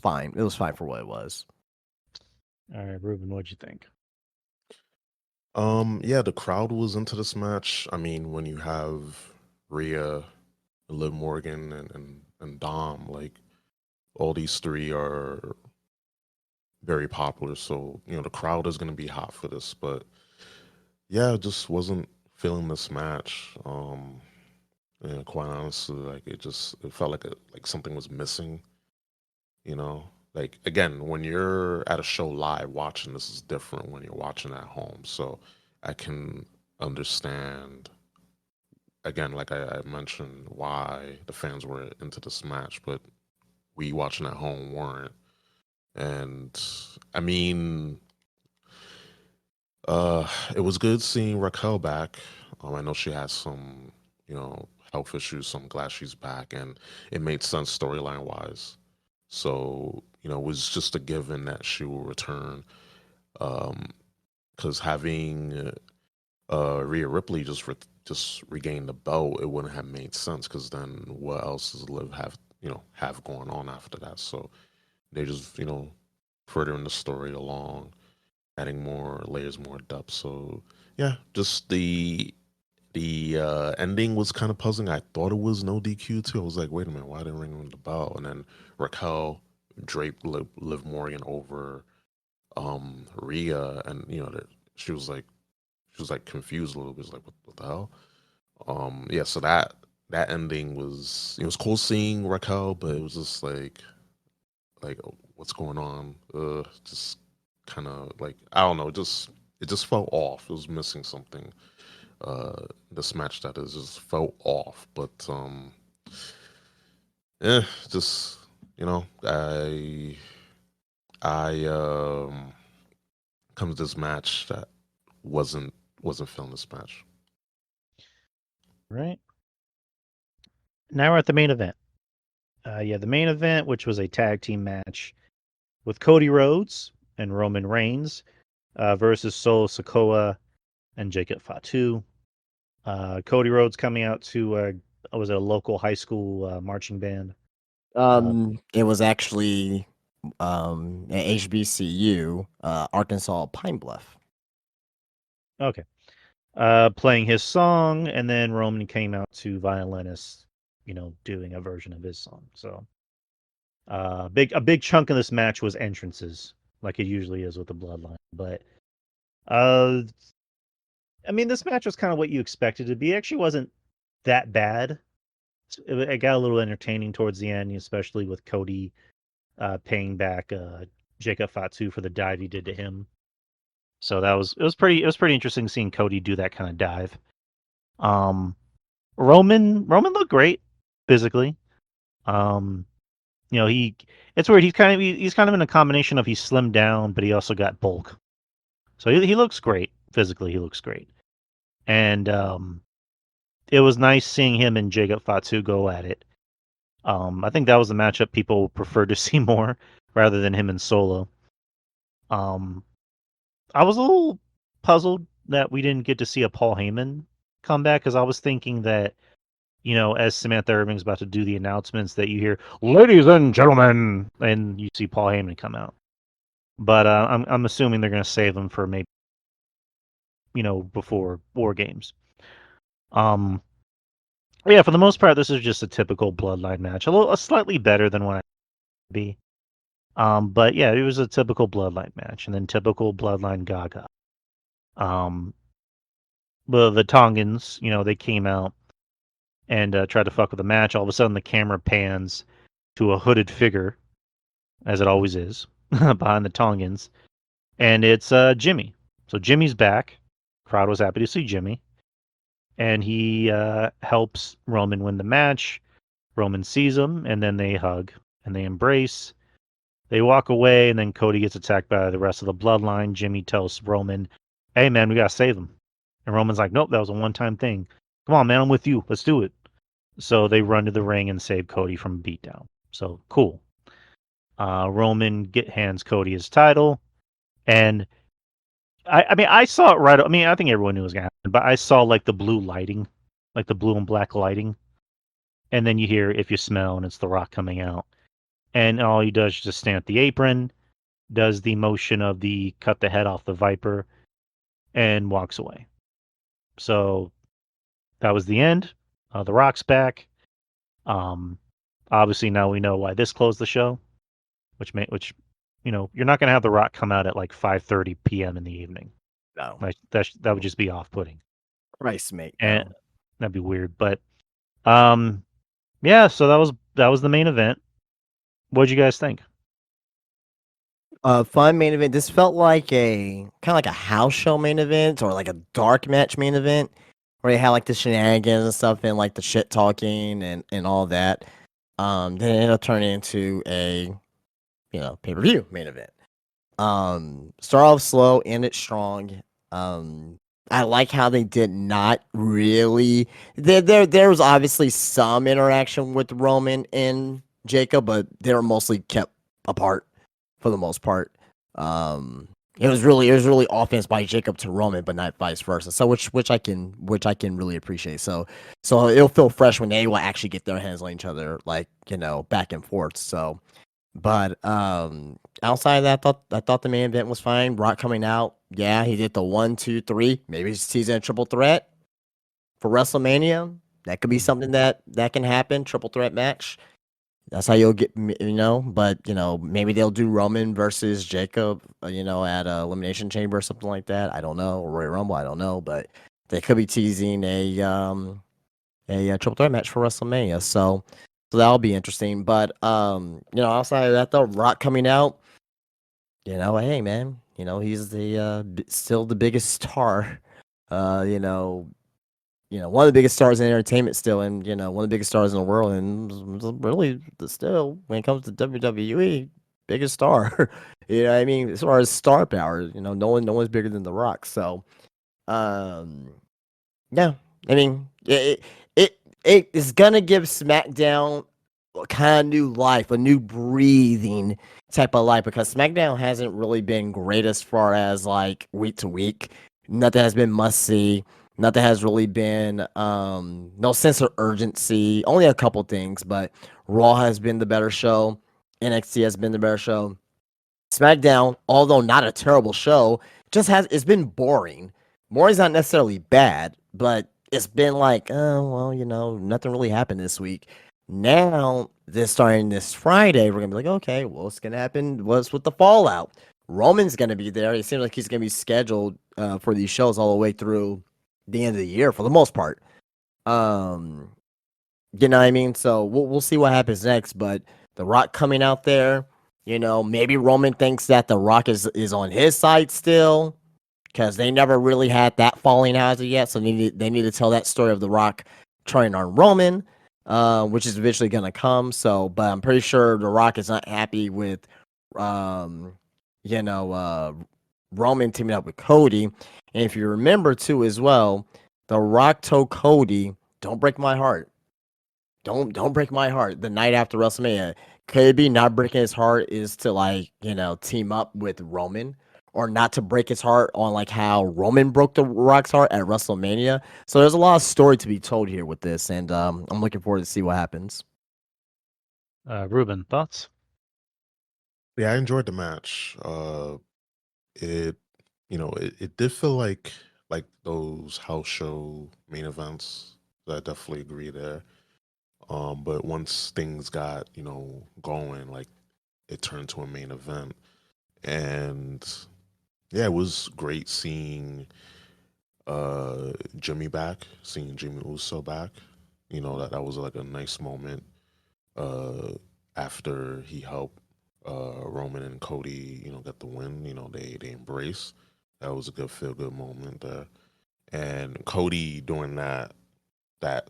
fine. It was fine for what it was. All right, Ruben, what'd you think? Yeah, the crowd was into this match. I mean, when you have Rhea, Liv Morgan, and Dom, like all these three are very popular, so the crowd is going to be hot for this. But yeah, I just wasn't feeling this match. And quite honestly, like it felt like something was missing. You know, like again, when you're at a show live watching, this is different when you're watching at home. So I can understand again, like I mentioned, why the fans were into this match, but we watching at home weren't. And I mean, it was good seeing Raquel back. I know she has some, health issues, so I'm glad she's back, and it made sense storyline wise. So, it was just a given that she will return. Because having Rhea Ripley just regain the belt, it wouldn't have made sense. Because then, what else does Liv have going on after that? So they just furthering the story along, adding more layers, more depth. So yeah, just the ending was kind of puzzling. I thought it was no DQ too. I was like, wait a minute, why didn't ring the bell? And then Raquel draped Liv Morgan over Rhea, and she was like confused a little bit. Like, what the hell? Yeah. So that ending was it was cool seeing Raquel, but it was just like what's going on? Just kind of like I don't know. It just felt off. It was missing something. This match that is just felt off. But just I come to this match that wasn't feeling this match. Right. Now we're at the main event. The main event, which was a tag team match with Cody Rhodes and Roman Reigns versus Solo Sikoa and Jacob Fatu. Cody Rhodes coming out to was it a local high school marching band? It was actually at HBCU, Arkansas Pine Bluff. Okay. Playing his song, and then Roman came out to violinist, doing a version of his song. So, a big chunk of this match was entrances, like it usually is with the Bloodline. But, uh, I mean, this match was kind of what you expected it to be. It actually wasn't that bad. It got a little entertaining towards the end, especially with Cody paying back Jacob Fatu for the dive he did to him. So it was pretty interesting seeing Cody do that kind of dive. Um, Roman looked great physically. Um, he it's weird. He's kind of in a combination of he's slimmed down, but he also got bulk. So he looks great physically. He looks great, and it was nice seeing him and Jacob Fatu go at it. I think that was the matchup people preferred to see more rather than him and Solo. Um, I was a little puzzled that we didn't get to see a Paul Heyman come back because I was thinking that as Samantha Irving's about to do the announcements, that you hear "Ladies and gentlemen," and you see Paul Heyman come out. But I'm assuming they're going to save him for maybe before War Games. Um, yeah, for the most part, this is just a typical Bloodline match, a slightly better than what I be. But yeah, it was a typical Bloodline match, and then typical Bloodline Gaga. Um, the Tongans, they came out and tried to fuck with the match. All of a sudden, the camera pans to a hooded figure, as it always is, behind the Tongans, and it's Jimmy. So Jimmy's back. Crowd was happy to see Jimmy, and he helps Roman win the match. Roman sees him, and then they hug and they embrace. They walk away, and then Cody gets attacked by the rest of the bloodline. Jimmy tells Roman, "Hey, man, we gotta save him." And Roman's like, "Nope, that was a one-time thing. Come on, man, I'm with you. Let's do it." So they run to the ring and save Cody from a beatdown. So cool. Roman hands Cody his title, and I mean, I saw it right. I mean, I think everyone knew it was gonna happen, but I saw like the blue lighting, like the blue and black lighting, and then you hear "If You Smell," and it's The Rock coming out, and all he does is just stand at the apron, does the motion of the cut the head off the Viper, and walks away. So that was the end. The Rock's back. Obviously now we know why this closed the show, which you're not going to have The Rock come out at like 5:30 p.m. in the evening. No, Like that would just be off-putting, Christ, mate. and No. that'd be weird. But yeah. So that was the main event. What'd you guys think? Fun main event. This felt like a kind of like a house show main event or like a dark match main event where you had like the shenanigans and stuff and like the shit talking and all that. Then it ended up turning into a pay per view main event. Start off slow, end it strong. I like how they did not really. There was obviously some interaction with Roman and Jacob, but they were mostly kept apart for the most part. It was really offense by Jacob to Roman, but not vice versa. So which I can really appreciate. So it'll feel fresh when they will actually get their hands on each other, like back and forth. So, but outside of that, I thought the main event was fine. Rock coming out, yeah, he did the 1, 2, 3. Maybe he's teasing a triple threat for WrestleMania. That could be something that can happen. Triple threat match. That's how you'll get, but, maybe they'll do Roman versus Jacob, at a Elimination Chamber or something like that. I don't know. Or Royal Rumble, I don't know. But they could be teasing a triple threat match for WrestleMania. So that'll be interesting. But, outside of that, though, Rock coming out, hey, man, he's still the biggest star, one of the biggest stars in entertainment still, and one of the biggest stars in the world, and really still when it comes to WWE, biggest star. You know what I mean? As far as star power, no one's bigger than The Rock. So, yeah, I mean, it is gonna give SmackDown a kind of new life, a new breathing type of life, because SmackDown hasn't really been great as far as like week to week. Nothing has been must see. Nothing has really been no sense of urgency. Only a couple things, but Raw has been the better show. NXT has been the better show. SmackDown, although not a terrible show, it's been boring. Boring's not necessarily bad, but it's been like, oh well, nothing really happened this week. Now, starting this Friday, we're gonna be like, okay, what's gonna happen? What's with the fallout? Roman's gonna be there. It seems like he's gonna be scheduled for these shows all the way through the end of the year for the most part. You know what I mean? So we'll see what happens next. But The Rock coming out there, maybe Roman thinks that The Rock is on his side still, because they never really had that falling out as of yet. So they need to tell that story of The Rock turning on Roman, which is eventually gonna come. So, but I'm pretty sure The Rock is not happy with, you know, Roman teaming up with Cody. And if you remember too, as well, The Rock told Cody, "Don't break my heart. Don't break my heart." The night after WrestleMania, could it be not breaking his heart is to like team up with Roman, or not to break his heart on like how Roman broke The Rock's heart at WrestleMania? So there's a lot of story to be told here with this, and I'm looking forward to see what happens. Ruben, thoughts? Yeah, I enjoyed the match. It it did feel like those house show main events. I definitely agree there. But once things got going, like it turned to a main event, and yeah, it was great seeing Jimmy back, seeing Jimmy Uso back. That was like a nice moment. Uh, After he helped Roman and Cody, get the win. They embrace. That was a good feel good moment there. And Cody doing that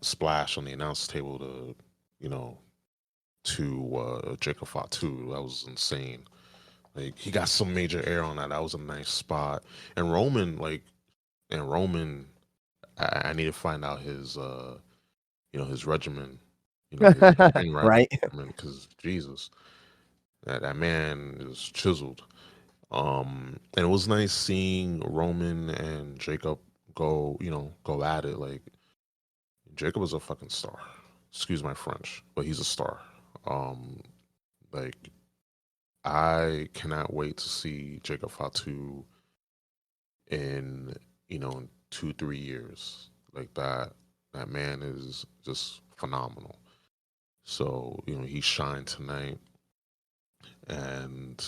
splash on the announce table to you know Jacob Fatu, that was insane. Like he got some major air on that. That was a nice spot. And Roman, I need to find out his regimen, his ring Right? regimen, because Jesus, that man is chiseled. And it was nice seeing Roman and Jacob go at it. Like Jacob is a fucking star. Excuse my French, but he's a star. Um, like I cannot wait to see Jacob Fatu in in 2-3 years. Like that man is just phenomenal. So he shined tonight, and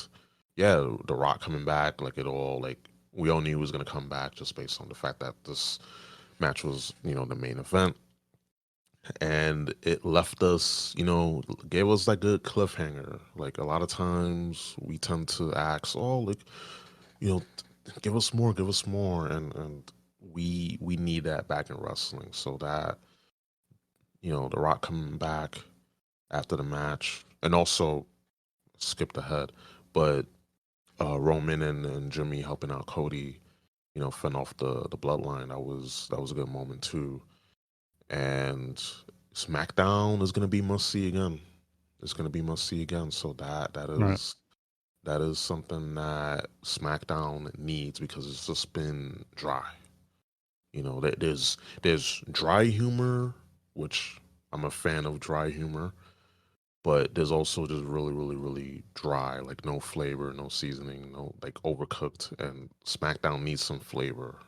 yeah, The Rock coming back, like it all, like we all knew he was gonna come back just based on the fact that this match was the main event, and it left us, gave us like a cliffhanger. Like a lot of times we tend to ask, oh, like you know, give us more, and we need that back in wrestling. So that The Rock coming back after the match, and also skipped ahead, but Roman and Jimmy helping out Cody, fend off the bloodline. That was a good moment too. And SmackDown is gonna be must see again. It's gonna be must see again. So that Right. is something that SmackDown needs because it's just been dry. There's dry humor, which I'm a fan of dry humor, but there's also just really, really, really dry, like no flavor, no seasoning, no like overcooked. And SmackDown needs some flavor.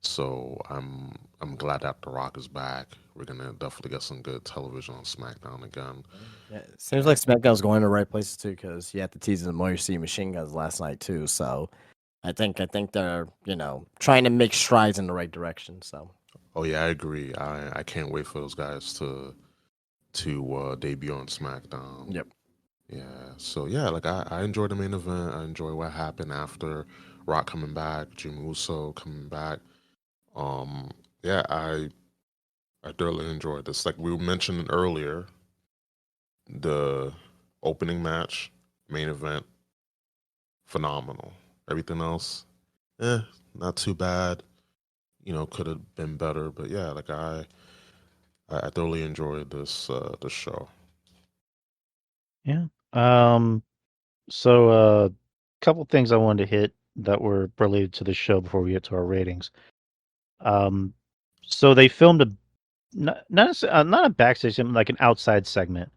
So I'm glad that The Rock is back. We're gonna definitely get some good television on SmackDown again. Yeah, it seems like SmackDown's going to the right places too, because you had the tease of the Motor City Machine Guns last night too. So I think they're trying to make strides in the right direction. So Oh yeah, I agree. I can't wait for those guys to debut on SmackDown. yep. Yeah. So yeah, like I enjoyed the main event. I enjoy what happened after Rock coming back, Jimmy Uso coming back. Um, yeah, I thoroughly enjoyed this. Like we mentioned earlier, the opening match, main event, phenomenal. Everything else, not too bad. Could have been better, but yeah, like I thoroughly enjoyed this show. Yeah. Um. So, couple things I wanted to hit that were related to the show before we get to our ratings. Um. So they filmed a not a backstage segment, like an outside segment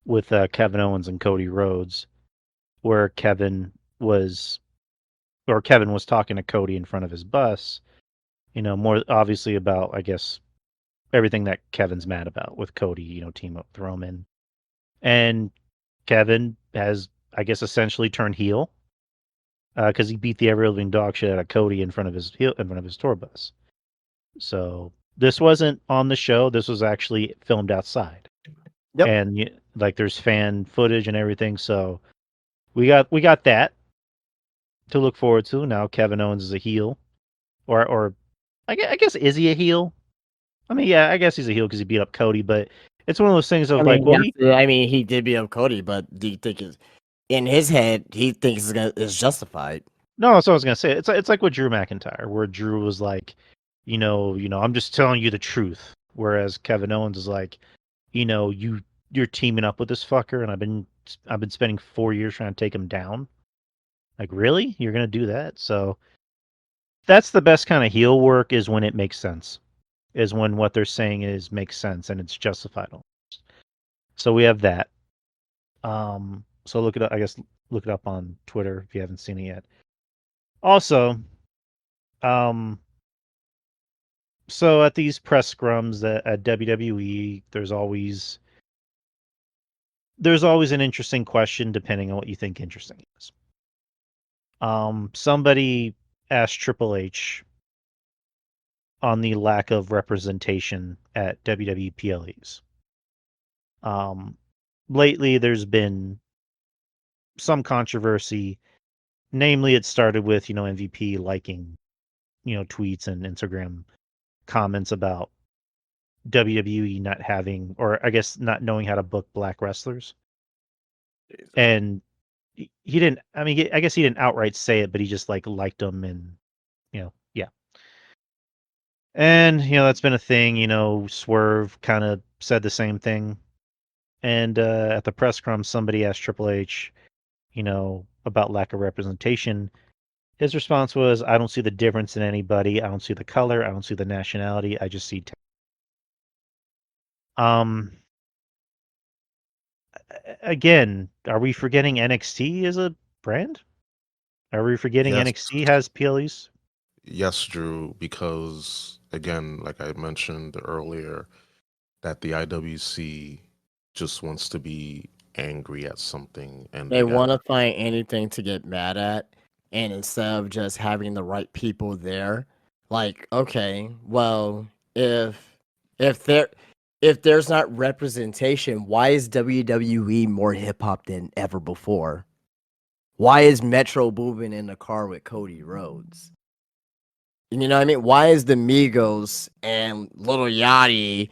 with Kevin Owens and Cody Rhodes, where Kevin was talking to Cody in front of his bus. More obviously about, I guess, everything that Kevin's mad about with Cody. Team up with Roman, and Kevin has, I guess, essentially turned heel because he beat the ever living dog shit out of Cody in front of his tour bus. So this wasn't on the show. This was actually filmed outside, Yep. and like there's fan footage and everything. So we got that to look forward to. Now Kevin Owens is a heel, or I guess is he a heel? I mean, yeah, I guess he's a heel because he beat up Cody, but it's one of those things I of like, mean, well, he he did beat up Cody, but do you think in his head he thinks it's justified? no, that's what I was gonna say. It's like with Drew McIntyre, where Drew was like, I'm just telling you the truth, whereas Kevin Owens is like, you're teaming up with this fucker, and I've been spending 4 years trying to take him down. Like, really? You're gonna do that? So that's the best kind of heel work is when it makes sense, is when what they're saying makes sense and it's justified. So we have that. So look it up. I guess look it up on Twitter if you haven't seen it yet. Also, um, so at these press scrums at WWE, there's always an interesting question depending on what you think interesting is. Somebody asked Triple H on the lack of representation at WWE PLEs. Um, Lately, there's been some controversy. Namely, it started with MVP liking tweets and Instagram comments about WWE not having, or I guess not knowing how to book black wrestlers. And he didn't. I mean, I guess he didn't outright say it, but he just like liked them, and yeah. And that's been a thing. Swerve kind of said the same thing. And at the press scrum, somebody asked Triple H, about lack of representation. His response was, "I don't see the difference in anybody. I don't see the color. I don't see the nationality. I just see." Um, again, are we forgetting NXT as a brand? Are we forgetting Yes, NXT has PLEs? yes, Drew, because again, like I mentioned earlier, that the IWC just wants to be angry at something, and They they got want to find anything to get mad at, and instead of just having the right people there, like, okay, well, if there if there's not representation, why is WWE more hip hop than ever before? Why is Metro Boomin in the car with Cody Rhodes? You know what I mean? Why is the Migos and Little Yachty,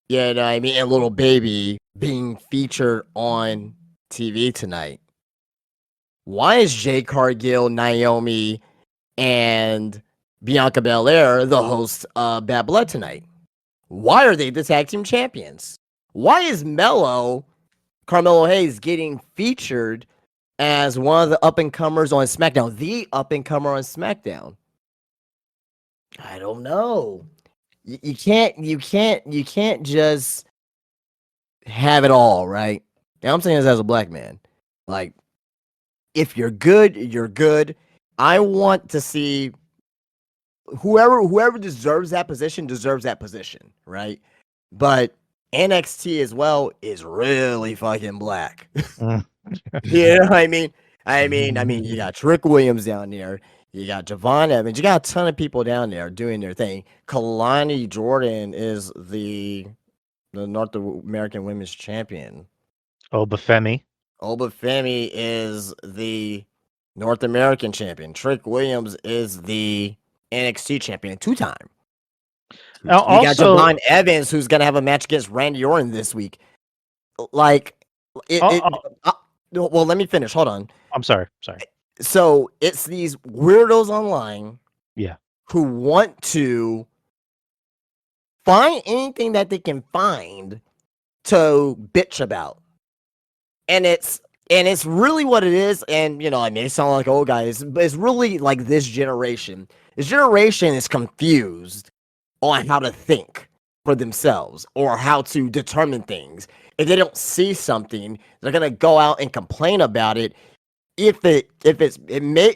you know what I mean, and Little Baby being featured on TV tonight? Why is Jay Cargill, Naomi, and Bianca Belair the host of Bad Blood tonight? Why are they the tag team champions? Why is Carmelo Hayes, getting featured as one of the up and comers on SmackDown, the up and comer on SmackDown? I don't know. You can't just have it all, right? Now I'm saying this as a black man. Like, if you're good, you're good. I want to see whoever deserves that position, right? But NXT as well is really fucking black. Mm. You know what I mean? You got Trick Williams down there. You got Javon Evans. You got a ton of people down there doing their thing. Kalani Jordan is the North American Women's Champion. Obafemi. Obafemi is the North American champion. Trick Williams is the NXT champion, 2-time. You got Also, Javon Evans, who's gonna have a match against Randy Orton this week. Like, well, let me finish. Hold on. I'm sorry. So it's these weirdos online, Yeah. who want to find anything that they can find to bitch about. And it's really what it is. And I may sound like old guys, but it's really like this generation. This generation is confused on how to think for themselves or how to determine things. If they don't see something, they're gonna go out and complain about it. It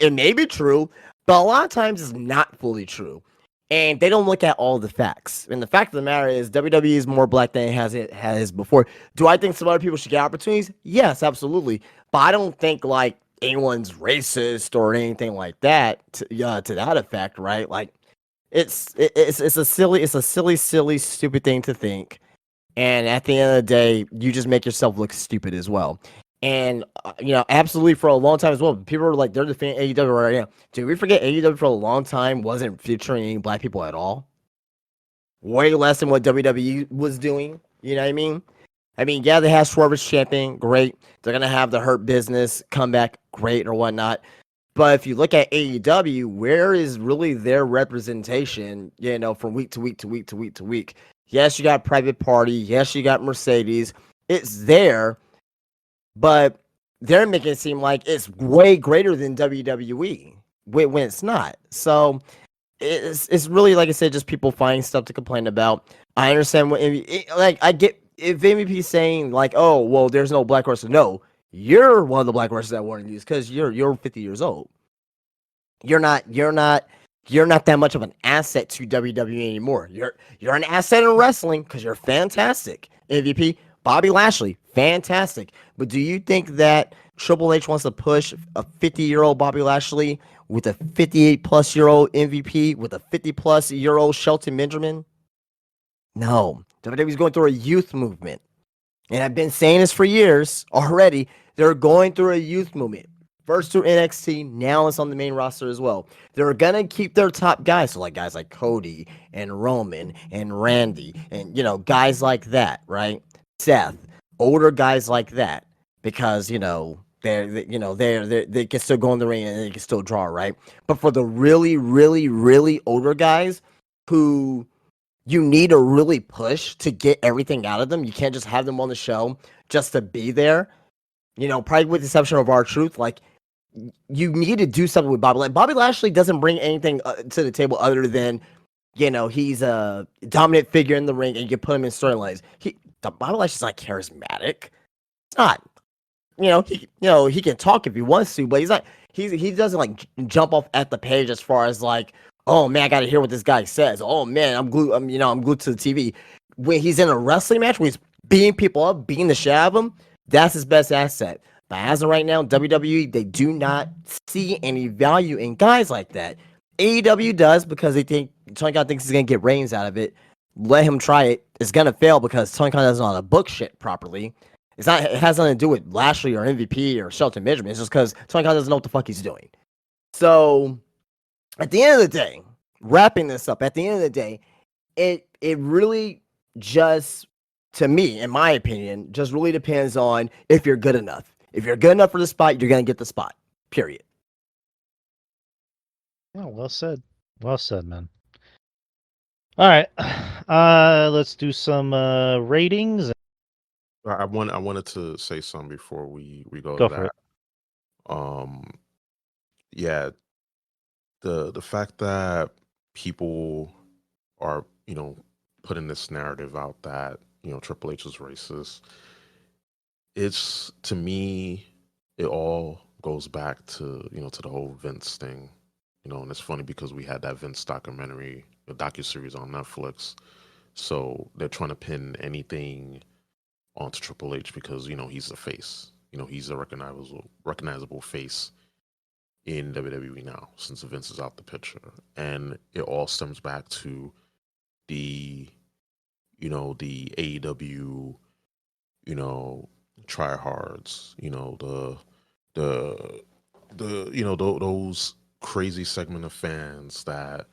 may be true, but a lot of times it's not fully true. And they don't look at all the facts. And the fact of the matter is WWE is more black than it has before. Do I think some other people should get opportunities? Yes, absolutely. But I don't think like anyone's racist or anything like that to that effect, right? Like, it's a silly, stupid thing to think. And at the end of the day, you just make yourself look stupid as well. And absolutely, for a long time as well, people were like, they're defending AEW right now. Did we forget AEW for a long time wasn't featuring any black people at all? Way less than what WWE was doing. You know what I mean? Yeah, they have Swerve as champion, great. They're gonna have the Hurt Business come back, great, or whatnot. But if you look at AEW, where is really their representation? From week to week to week to week to week. Yes, you got Private Party. Yes, you got Mercedes. It's there. But they're making it seem like it's way greater than WWE when it's not. So it's really, like I said, just people finding stuff to complain about. I understand I get if MVP saying like, oh well, there's no black wrestler. No, you're one of the black wrestlers that want to use because you're 50 years old. You're not that much of an asset to WWE anymore. You're an asset in wrestling because you're fantastic. MVP. Bobby Lashley, fantastic. But do you think that Triple H wants to push a 50-year-old Bobby Lashley with a 58-plus-year-old MVP with a 50-plus-year-old Shelton Benjamin? No. WWE's going through a youth movement. And I've been saying this for years already. They're going through a youth movement. First through NXT, now it's on the main roster as well. They're going to keep their top guys. So like guys like Cody and Roman and Randy and, guys like that, right? Seth, older guys like that, because they can still go in the ring and they can still draw, right? But for the really, really, really older guys who you need to really push to get everything out of them, you can't just have them on the show just to be there. Probably with the exception of R-Truth, like you need to do something with Bobby. Like Bobby Lashley doesn't bring anything to the table other than he's a dominant figure in the ring and you can put him in storylines. Bobby Lashley's not charismatic. It's not. he can talk if he wants to, but he's not. He doesn't like jump off at the page as far as like, oh man, I got to hear what this guy says. Oh man, I'm glued to the TV. When he's in a wrestling match, where he's beating people up, beating the shit out of them, that's his best asset. But as of right now, WWE, they do not see any value in guys like that. AEW does because they think Tony Khan thinks he's gonna get ratings out of it. Let him try it. It's gonna fail because Tony Khan doesn't know how to book shit properly. It's not. It has nothing to do with Lashley or MVP or Shelton Benjamin. It's just because Tony Khan doesn't know what the fuck he's doing. So at the end of the day, wrapping this up, at the end of the day, it really just, to me, in my opinion, just really depends on if you're good enough. If you're good enough for the spot, you're gonna get the spot. Period. Oh, well said. Well said, man. All right. Let's do some ratings. I wanted to say something before we go Go to for it. that. Yeah, the fact that people are putting this narrative out that Triple H is racist, it's, to me, it all goes back to to the whole Vince thing. And it's funny because we had that Vince documentary, the docuseries on Netflix. So they're trying to pin anything onto Triple H because he's the face. He's a recognizable face in WWE now since Vince is out the picture, and it all stems back to the the AEW tryhards, those crazy segment of fans that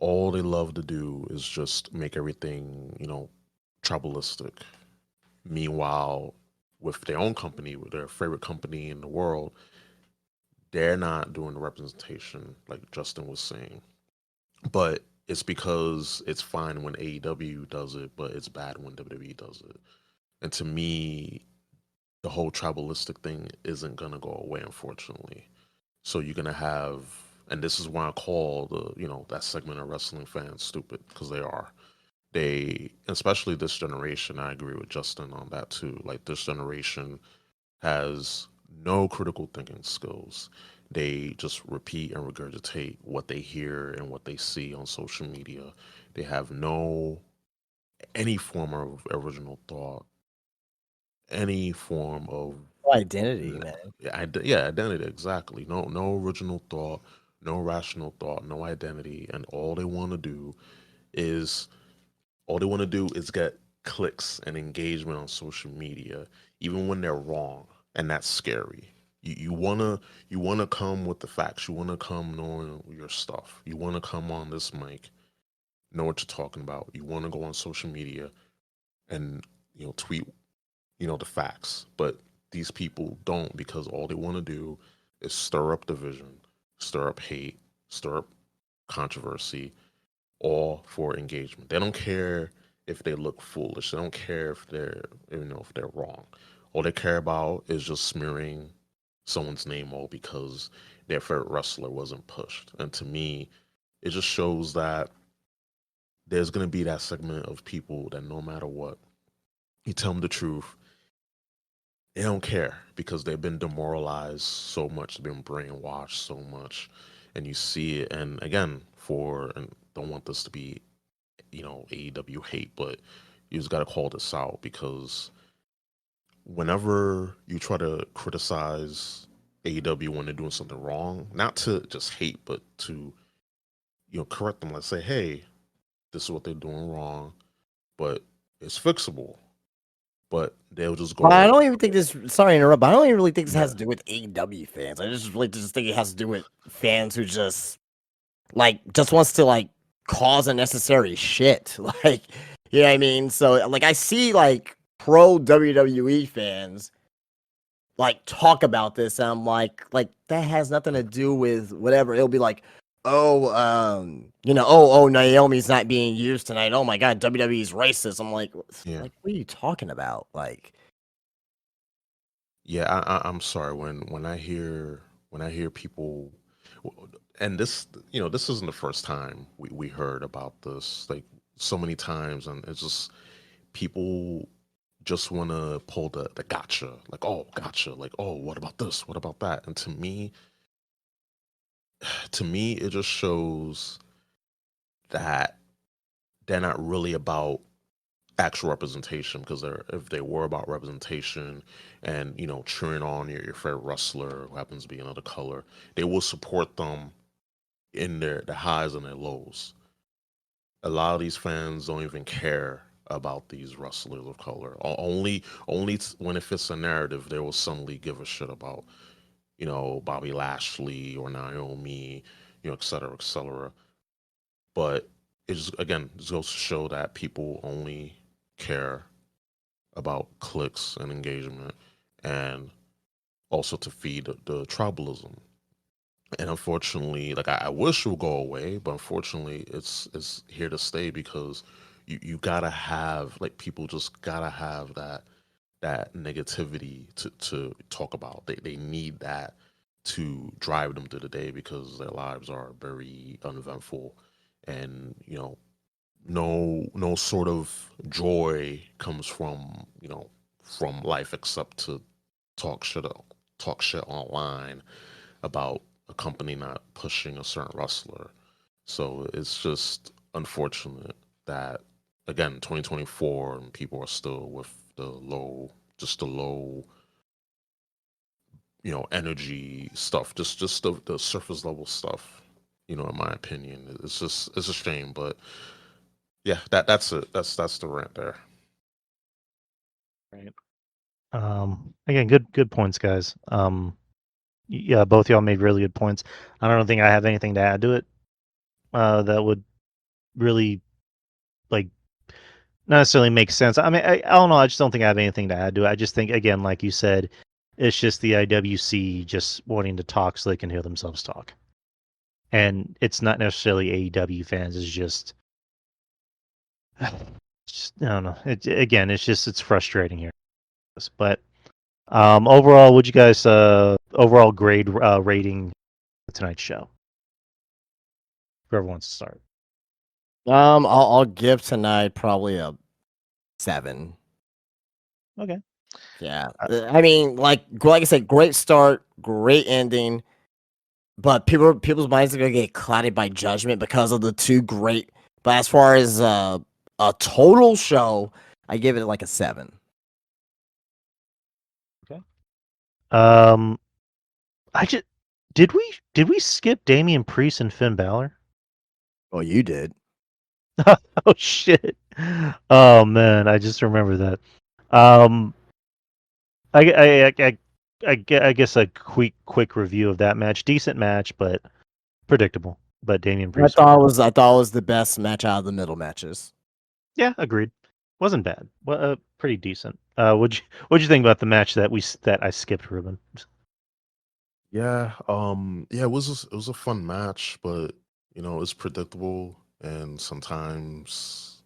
all they love to do is just make everything tribalistic. Meanwhile, with their own company, with their favorite company in the world, they're not doing the representation like Justin was saying. But it's because it's fine when AEW does it, but it's bad when WWE does it. And to me, the whole tribalistic thing isn't gonna go away, unfortunately. So you're gonna have, and this is why I call that segment of wrestling fans stupid, because they are. They, especially this generation, I agree with Justin on that too. Like, this generation has no critical thinking skills. They just repeat and regurgitate what they hear and what they see on social media. They have no any form of original thought, any form of Identity, man. yeah, identity, exactly. No original thought, no rational thought, no identity, and is all they want to do is get clicks and engagement on social media, even when they're wrong, and that's scary. You wanna come with the facts. You wanna come knowing your stuff. You wanna come on this mic, know what you're talking about. You wanna go on social media and tweet the facts. But these people don't, because all they want to do is stir up division, stir up hate, stir up controversy, all for engagement. They don't care if they look foolish. They don't care if they're wrong. All they care about is just smearing someone's name all because their favorite wrestler wasn't pushed. And to me, it just shows that there's going to be that segment of people that no matter what, you tell them the truth, they don't care because they've been demoralized so much, they've been brainwashed so much, and you see it. And again, and don't want this to be AEW hate, but you just got to call this out because whenever you try to criticize AEW when they're doing something wrong, not to just hate, but to correct them, like say, hey, this is what they're doing wrong, but it's fixable. But they'll just But I go, don't even think this. Sorry to interrupt. But I don't even really think this yeah, has to do with AEW fans. I just really just think it has to do with fans who just wants to cause unnecessary shit. Like, you know what I mean? So I see pro WWE fans talk about this, and I'm like that has nothing to do with whatever. It'll be like, oh, Naomi's not being used tonight. Oh my god, WWE's racist. I'm like, yeah. what are you talking about? Yeah, I'm sorry when I hear people, and this isn't the first time we heard about this, like so many times, and it's just people just want to pull the gotcha, like, oh, gotcha, like, oh, what about this? What about that? And to me, it just shows that they're not really about actual representation, because if they were about representation and cheering on your favorite wrestler who happens to be another color, they will support them in their highs and their lows. A lot of these fans don't even care about these wrestlers of color. Only when it fits a narrative, they will suddenly give a shit about Bobby Lashley or Naomi, et cetera, et cetera. But it's again, it goes to show that people only care about clicks and engagement, and also to feed the tribalism. And unfortunately, like, I wish it would go away, but unfortunately, it's here to stay, because you gotta have, like, people just gotta have that negativity to talk about. They need that to drive them through the day, because their lives are very uneventful, and no sort of joy comes from life, except to talk shit talk shit online about a company not pushing a certain wrestler. So it's just unfortunate that, again, 2024, and people are still with the low energy stuff, just the surface level stuff. In my opinion, it's a shame, but yeah, that's it. That's the rant there. Right. Again, good points, guys. Yeah, both y'all made really good points. I don't think I have anything to add to it. That would really, like, not necessarily make sense. I mean, I don't know. I just don't think I have anything to add to it. I just think, again, like you said, it's just the IWC just wanting to talk so they can hear themselves talk, and it's not necessarily AEW fans. It's just, I don't know. Again, it's frustrating here. But overall, would you guys overall grade rating tonight's show? Whoever wants to start. I'll give tonight probably a 7. Okay. Yeah, I mean, like I said, great start, great ending, but people's minds are gonna get clouded by judgment because of the two great. But as far as a total show, I give it like a 7. Okay. I just did we skip Damian Priest and Finn Balor? Well, you did. Oh shit! Oh man, I just remember that. Um, I guess a quick review of that match. Decent match, but predictable. But Damian Priest. I thought it was the best match out of the middle matches. Yeah, agreed. Wasn't bad. Well, pretty decent. What'd you think about the match that I skipped, Ruben? Yeah, it was a fun match, but it's predictable, and sometimes,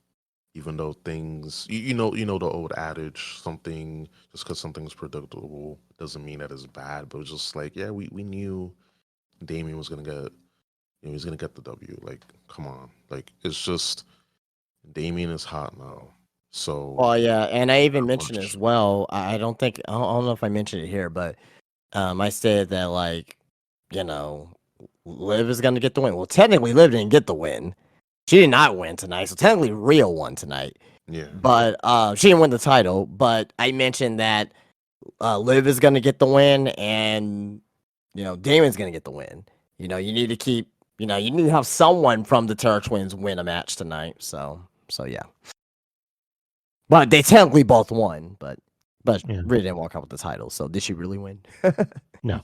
even though things, the old adage, something just because something's predictable doesn't mean that it's bad. But it's just like, yeah, we knew Damien was gonna get, he's gonna get the W. Like, come on, like, it's just Damien is hot now, so Oh yeah, and I even not mentioned as much. well. I don't think I don't know if I mentioned it here, but I said that you know, Liv is gonna get the win. Well, technically, Liv didn't get the win. She did not win tonight, so technically, Rio won tonight. Yeah, But she didn't win the title. But I mentioned that Liv is gonna get the win, and Damon's gonna get the win. You need to keep. You need to have someone from the Terror Twins win a match tonight. So yeah. But they technically both won, but Yeah. Rhea didn't walk out with the title. So did she really win? No.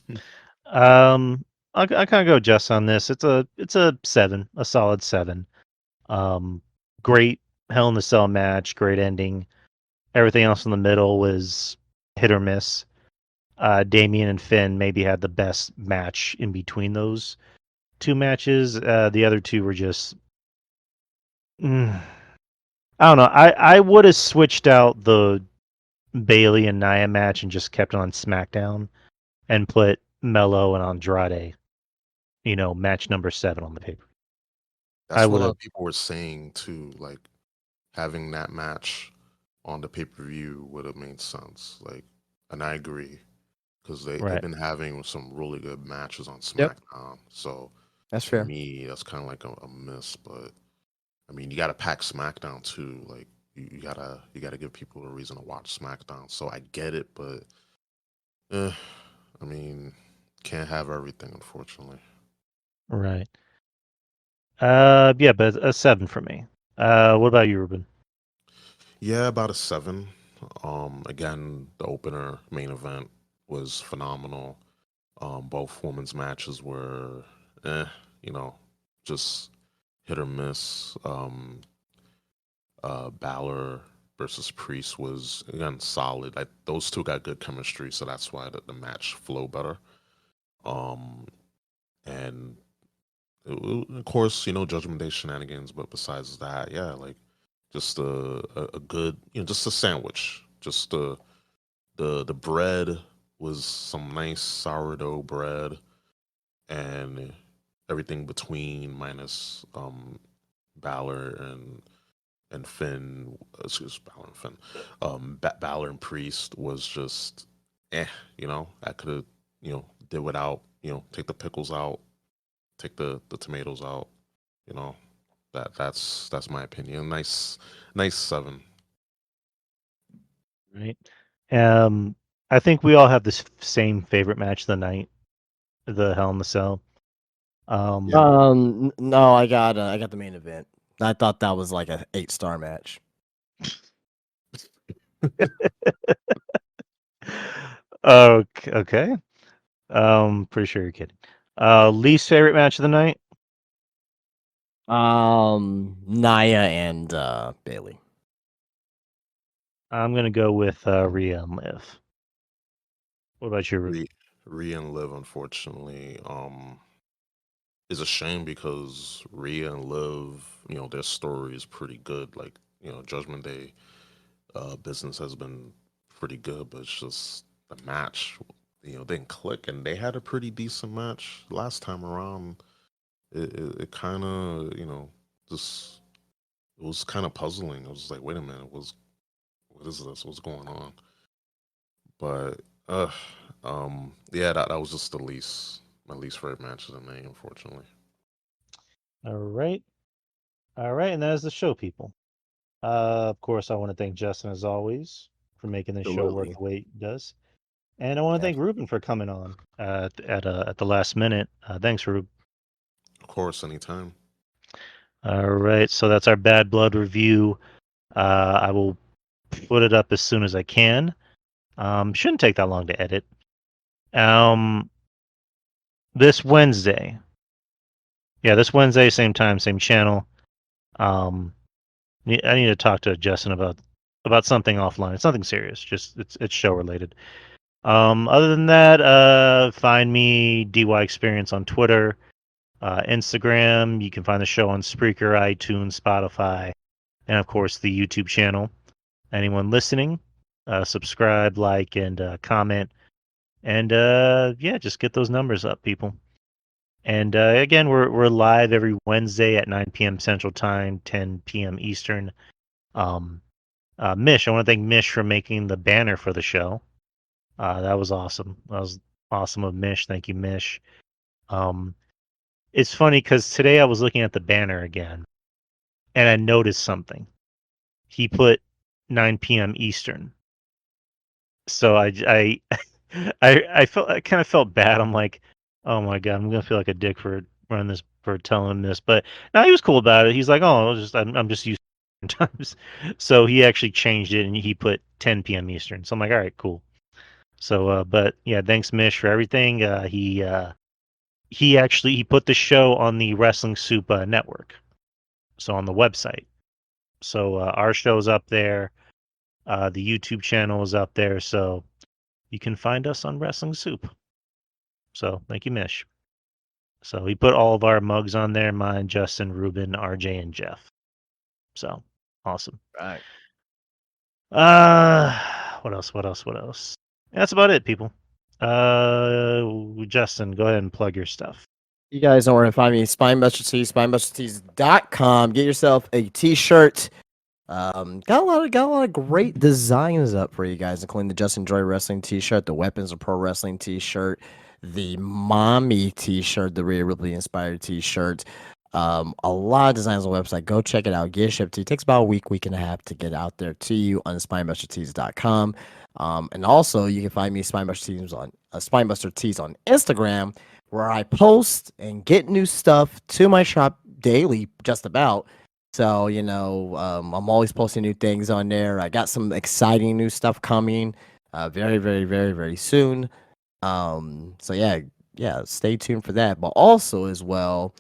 I kind of go Jess on this. It's a 7, a solid 7. Great Hell in the Cell match, great ending. Everything else in the middle was hit or miss. Damien and Finn maybe had the best match in between those two matches. The other two were just, I don't know. I would have switched out the Bailey and Nia match and just kept it on SmackDown and put Mello and Andrade, match number 7 on the paper. I that's what would a lot have. of people were saying too. Like, having that match on the pay-per-view would have made sense. Like, and I agree because they've Right. been having some really good matches on Yep, SmackDown. So that's to fair. me, that's kind of like a miss. But I mean, you got to pack SmackDown too. Like, you gotta give people a reason to watch SmackDown. So I get it, but I mean, can't have everything, unfortunately. Right. Yeah, but a 7 for me. What about you, Ruben? Yeah, about a 7. Again, the opener main event was phenomenal. Both women's matches were, eh, you know, just hit or miss. Balor versus Priest was again solid. Those two got good chemistry, so that's why the match flowed better. Um, and of course, Judgment Day shenanigans. But besides that, yeah, like just a good, just a sandwich. Just the bread was some nice sourdough bread, and everything between minus Balor and Finn, excuse Balor and Finn, Balor and Priest was just, I could have, did without, take the pickles out, take the tomatoes out, you know, that's my opinion. Nice 7. Right. Um, I think we all have this same favorite match of the night, the Hell in the Cell. Yeah. No, I got the main event. I thought that was like a 8-star match. Okay. Okay. Pretty sure you're kidding. Least favorite match of the night? Naya and Bailey. I'm gonna go with Rhea and Liv. What about you, Ruben? Rhea and Liv, unfortunately, is a shame because Rhea and Liv, their story is pretty good. Like, Judgment Day business has been pretty good, but it's just the match, didn't click, and they had a pretty decent match last time around. It kind of, just it was kind of puzzling. I was like, wait a minute, what is this? What's going on? But yeah, that was just my least favorite match of the night, unfortunately. All right. All right, and that is the show, people. Of course, I want to thank Justin as always for making this show work Absolutely. the way it does, and I want to thank Absolutely. Ruben for coming on at the last minute. Thanks, Ruben. Of course, anytime. All right, so that's our Bad Blood review. I will put it up as soon as I can. Shouldn't take that long to edit. Um, this Wednesday. Yeah, this Wednesday, same time, same channel. Um, I need to talk to Justin about something offline. It's nothing serious. Just it's show related. Other than that, find me DY Experience on Twitter, Instagram. You can find the show on Spreaker, iTunes, Spotify, and of course the YouTube channel. Anyone listening, subscribe, like, and comment, and yeah, just get those numbers up, people. And again, we're live every Wednesday at 9 p.m. Central Time, 10 p.m. Eastern. Um, Mish, I want to thank Mish for making the banner for the show. That was awesome. That was awesome of Mish. Thank you, Mish. Um, it's funny because today I was looking at the banner again, and I noticed something. He put 9 p.m. Eastern, so I felt I kind of felt bad. I'm like, oh my god, I'm gonna feel like a dick for running this for telling him this, but no, he was cool about it. He's like, oh, I'm just used to times, so he actually changed it and he put 10 p.m. Eastern. So I'm like, all right, cool. So, but yeah, thanks Mish for everything. He actually he put the show on the Wrestling Soup network, so on the website. So our show's up there. The YouTube channel is up there, so you can find us on Wrestling Soup. So thank you, Mish. So he put all of our mugs on there, mine, Justin, Ruben, RJ, and Jeff. So awesome. Right. What else? What else? What else? That's about it, people. Justin, go ahead and plug your stuff. You guys know where to find me. Spinebuster Tees, spinebustertees.com. Get yourself a t-shirt. Got a lot of great designs up for you guys, including the Just Enjoy Wrestling T-shirt, the Weapons of Pro Wrestling T-shirt, the Mommy T-shirt, the Rhea Ripley inspired T-shirt. A lot of designs on the website. Go check it out. Get it shipped to you. It takes about a week and a half to get out there to you on spinebustertees.com. And also, you can find me Spinebuster Tees on Instagram, where I post and get new stuff to my shop daily, just about. So, I'm always posting new things on there. I got some exciting new stuff coming very, very, very, very soon. So yeah, stay tuned for that. But also as well,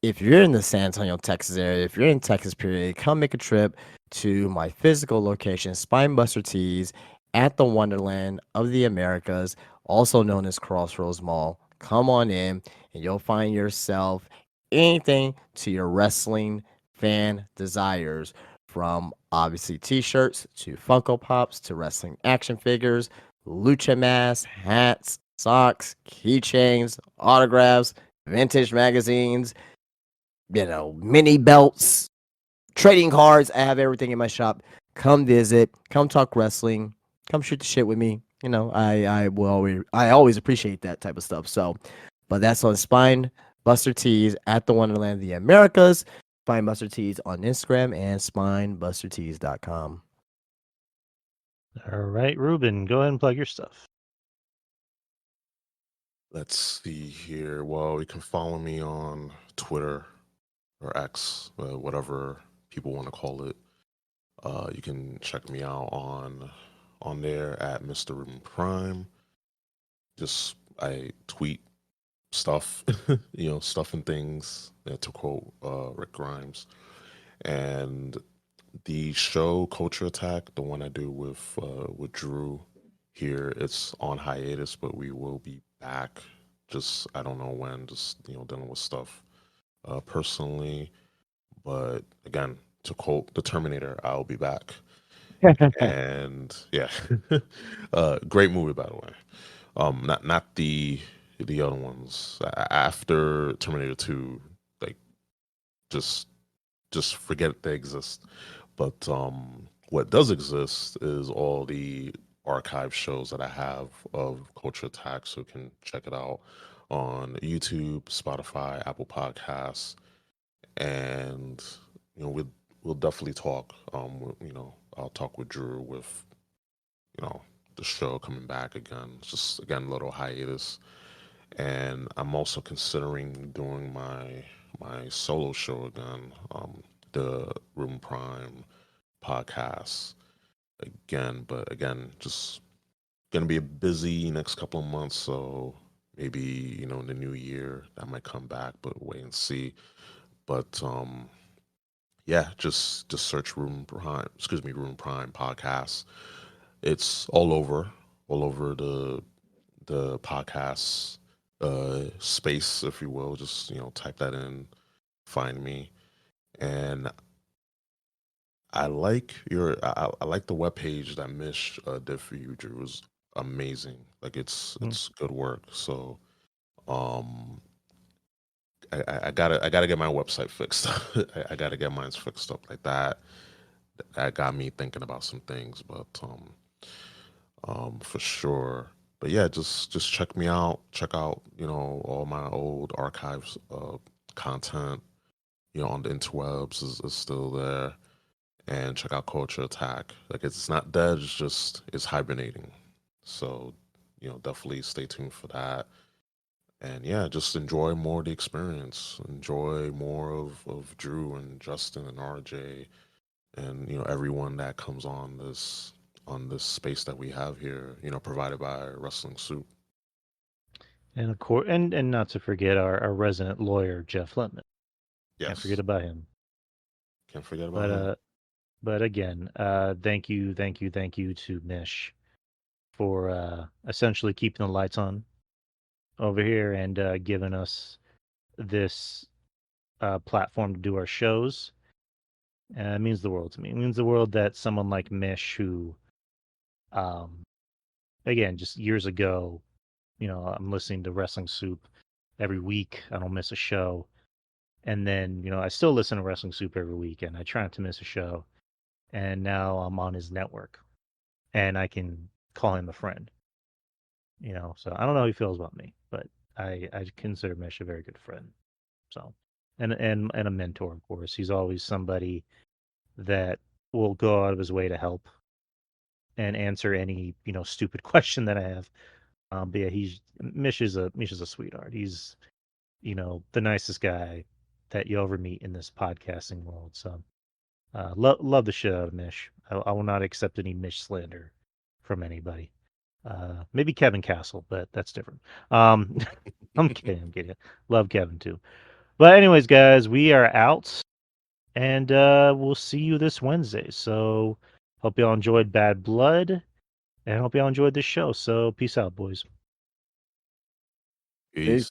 if you're in the San Antonio, Texas area, if you're in Texas period, come make a trip to my physical location, Spinebuster Tees, at the Wonderland of the Americas, also known as Crossroads Mall. Come on in and you'll find yourself anything to your wrestling fan desires, from obviously t-shirts to Funko Pops to wrestling action figures, lucha masks, hats, socks, keychains, autographs, vintage magazines, mini belts, trading cards. I have everything in my shop. Come visit, come talk wrestling, come shoot the shit with me. I always appreciate that type of stuff. So, but that's on Spine Buster Tees at the Wonderland of the Americas. Spine Buster Tees on Instagram and spinebustertees.com. All right, Ruben, go ahead and plug your stuff. Let's see here. Well, you can follow me on Twitter or X, whatever people want to call it. You can check me out on there at Mr. Ruben Prime. Just I tweet stuff, stuff and things, to quote Rick Grimes. And the show Culture Attack, the one I do with Drew here, it's on hiatus, but we will be back. Just I don't know when. Just dealing with stuff personally. But again, to quote the Terminator, I'll be back. And yeah, great movie by the way. Not the other ones after Terminator 2. Like just forget they exist. But what does exist is all the archive shows that I have of Culture Attack, so you can check it out on YouTube, Spotify, Apple Podcasts, and we'll definitely talk. I'll talk with Drew with the show coming back again. It's just again a little hiatus, and I'm also considering doing my solo show again, the Room Prime podcast again. But again, just gonna be a busy next couple of months, so maybe in the new year that might come back, but wait and see. But yeah, just search Room Prime podcast. It's all over the podcast space, if you will. Just type that in, find me. And I like the webpage that Mish did for you, Drew. It was amazing. Like it's good work. So um I gotta get my website fixed. I gotta get mine fixed up like that. That got me thinking about some things, but for sure. But yeah, just check me out. Check out all my old archives content. On the interwebs is still there, and check out Culture Attack. Like it's not dead. It's hibernating. So definitely stay tuned for that. And yeah, just enjoy more of the experience. Enjoy more of Drew and Justin and RJ and everyone that comes on this space that we have here, provided by Wrestling Soup. And of course, and not to forget our resident lawyer, Jeff Lippman. Can't forget Yes, about him. can't forget about But him. again, thank you to Mish for essentially keeping the lights on over here and giving us this platform to do our shows. It means the world to me. It means the world that someone like Mish, who, um, again, just years ago, I'm listening to Wrestling Soup every week. I don't miss a show. And then, I still listen to Wrestling Soup every week, and I try not to miss a show. and now I'm on his network, and I can call him a friend. So I don't know how he feels about me, but I consider Mish a very good friend. So, and a mentor, of course. He's always somebody that will go out of his way to help and answer any stupid question that I have. But yeah, Mish is a sweetheart. He's the nicest guy that you ever meet in this podcasting world. So love the shit out of Mish. I will not accept any Mish slander from anybody. Maybe Kevin Castle, but that's different. I'm kidding. I'm kidding. Love Kevin too. But anyways, guys, we are out, and we'll see you this Wednesday. So hope y'all enjoyed Bad Blood, and hope y'all enjoyed this show. So peace out, boys. Peace.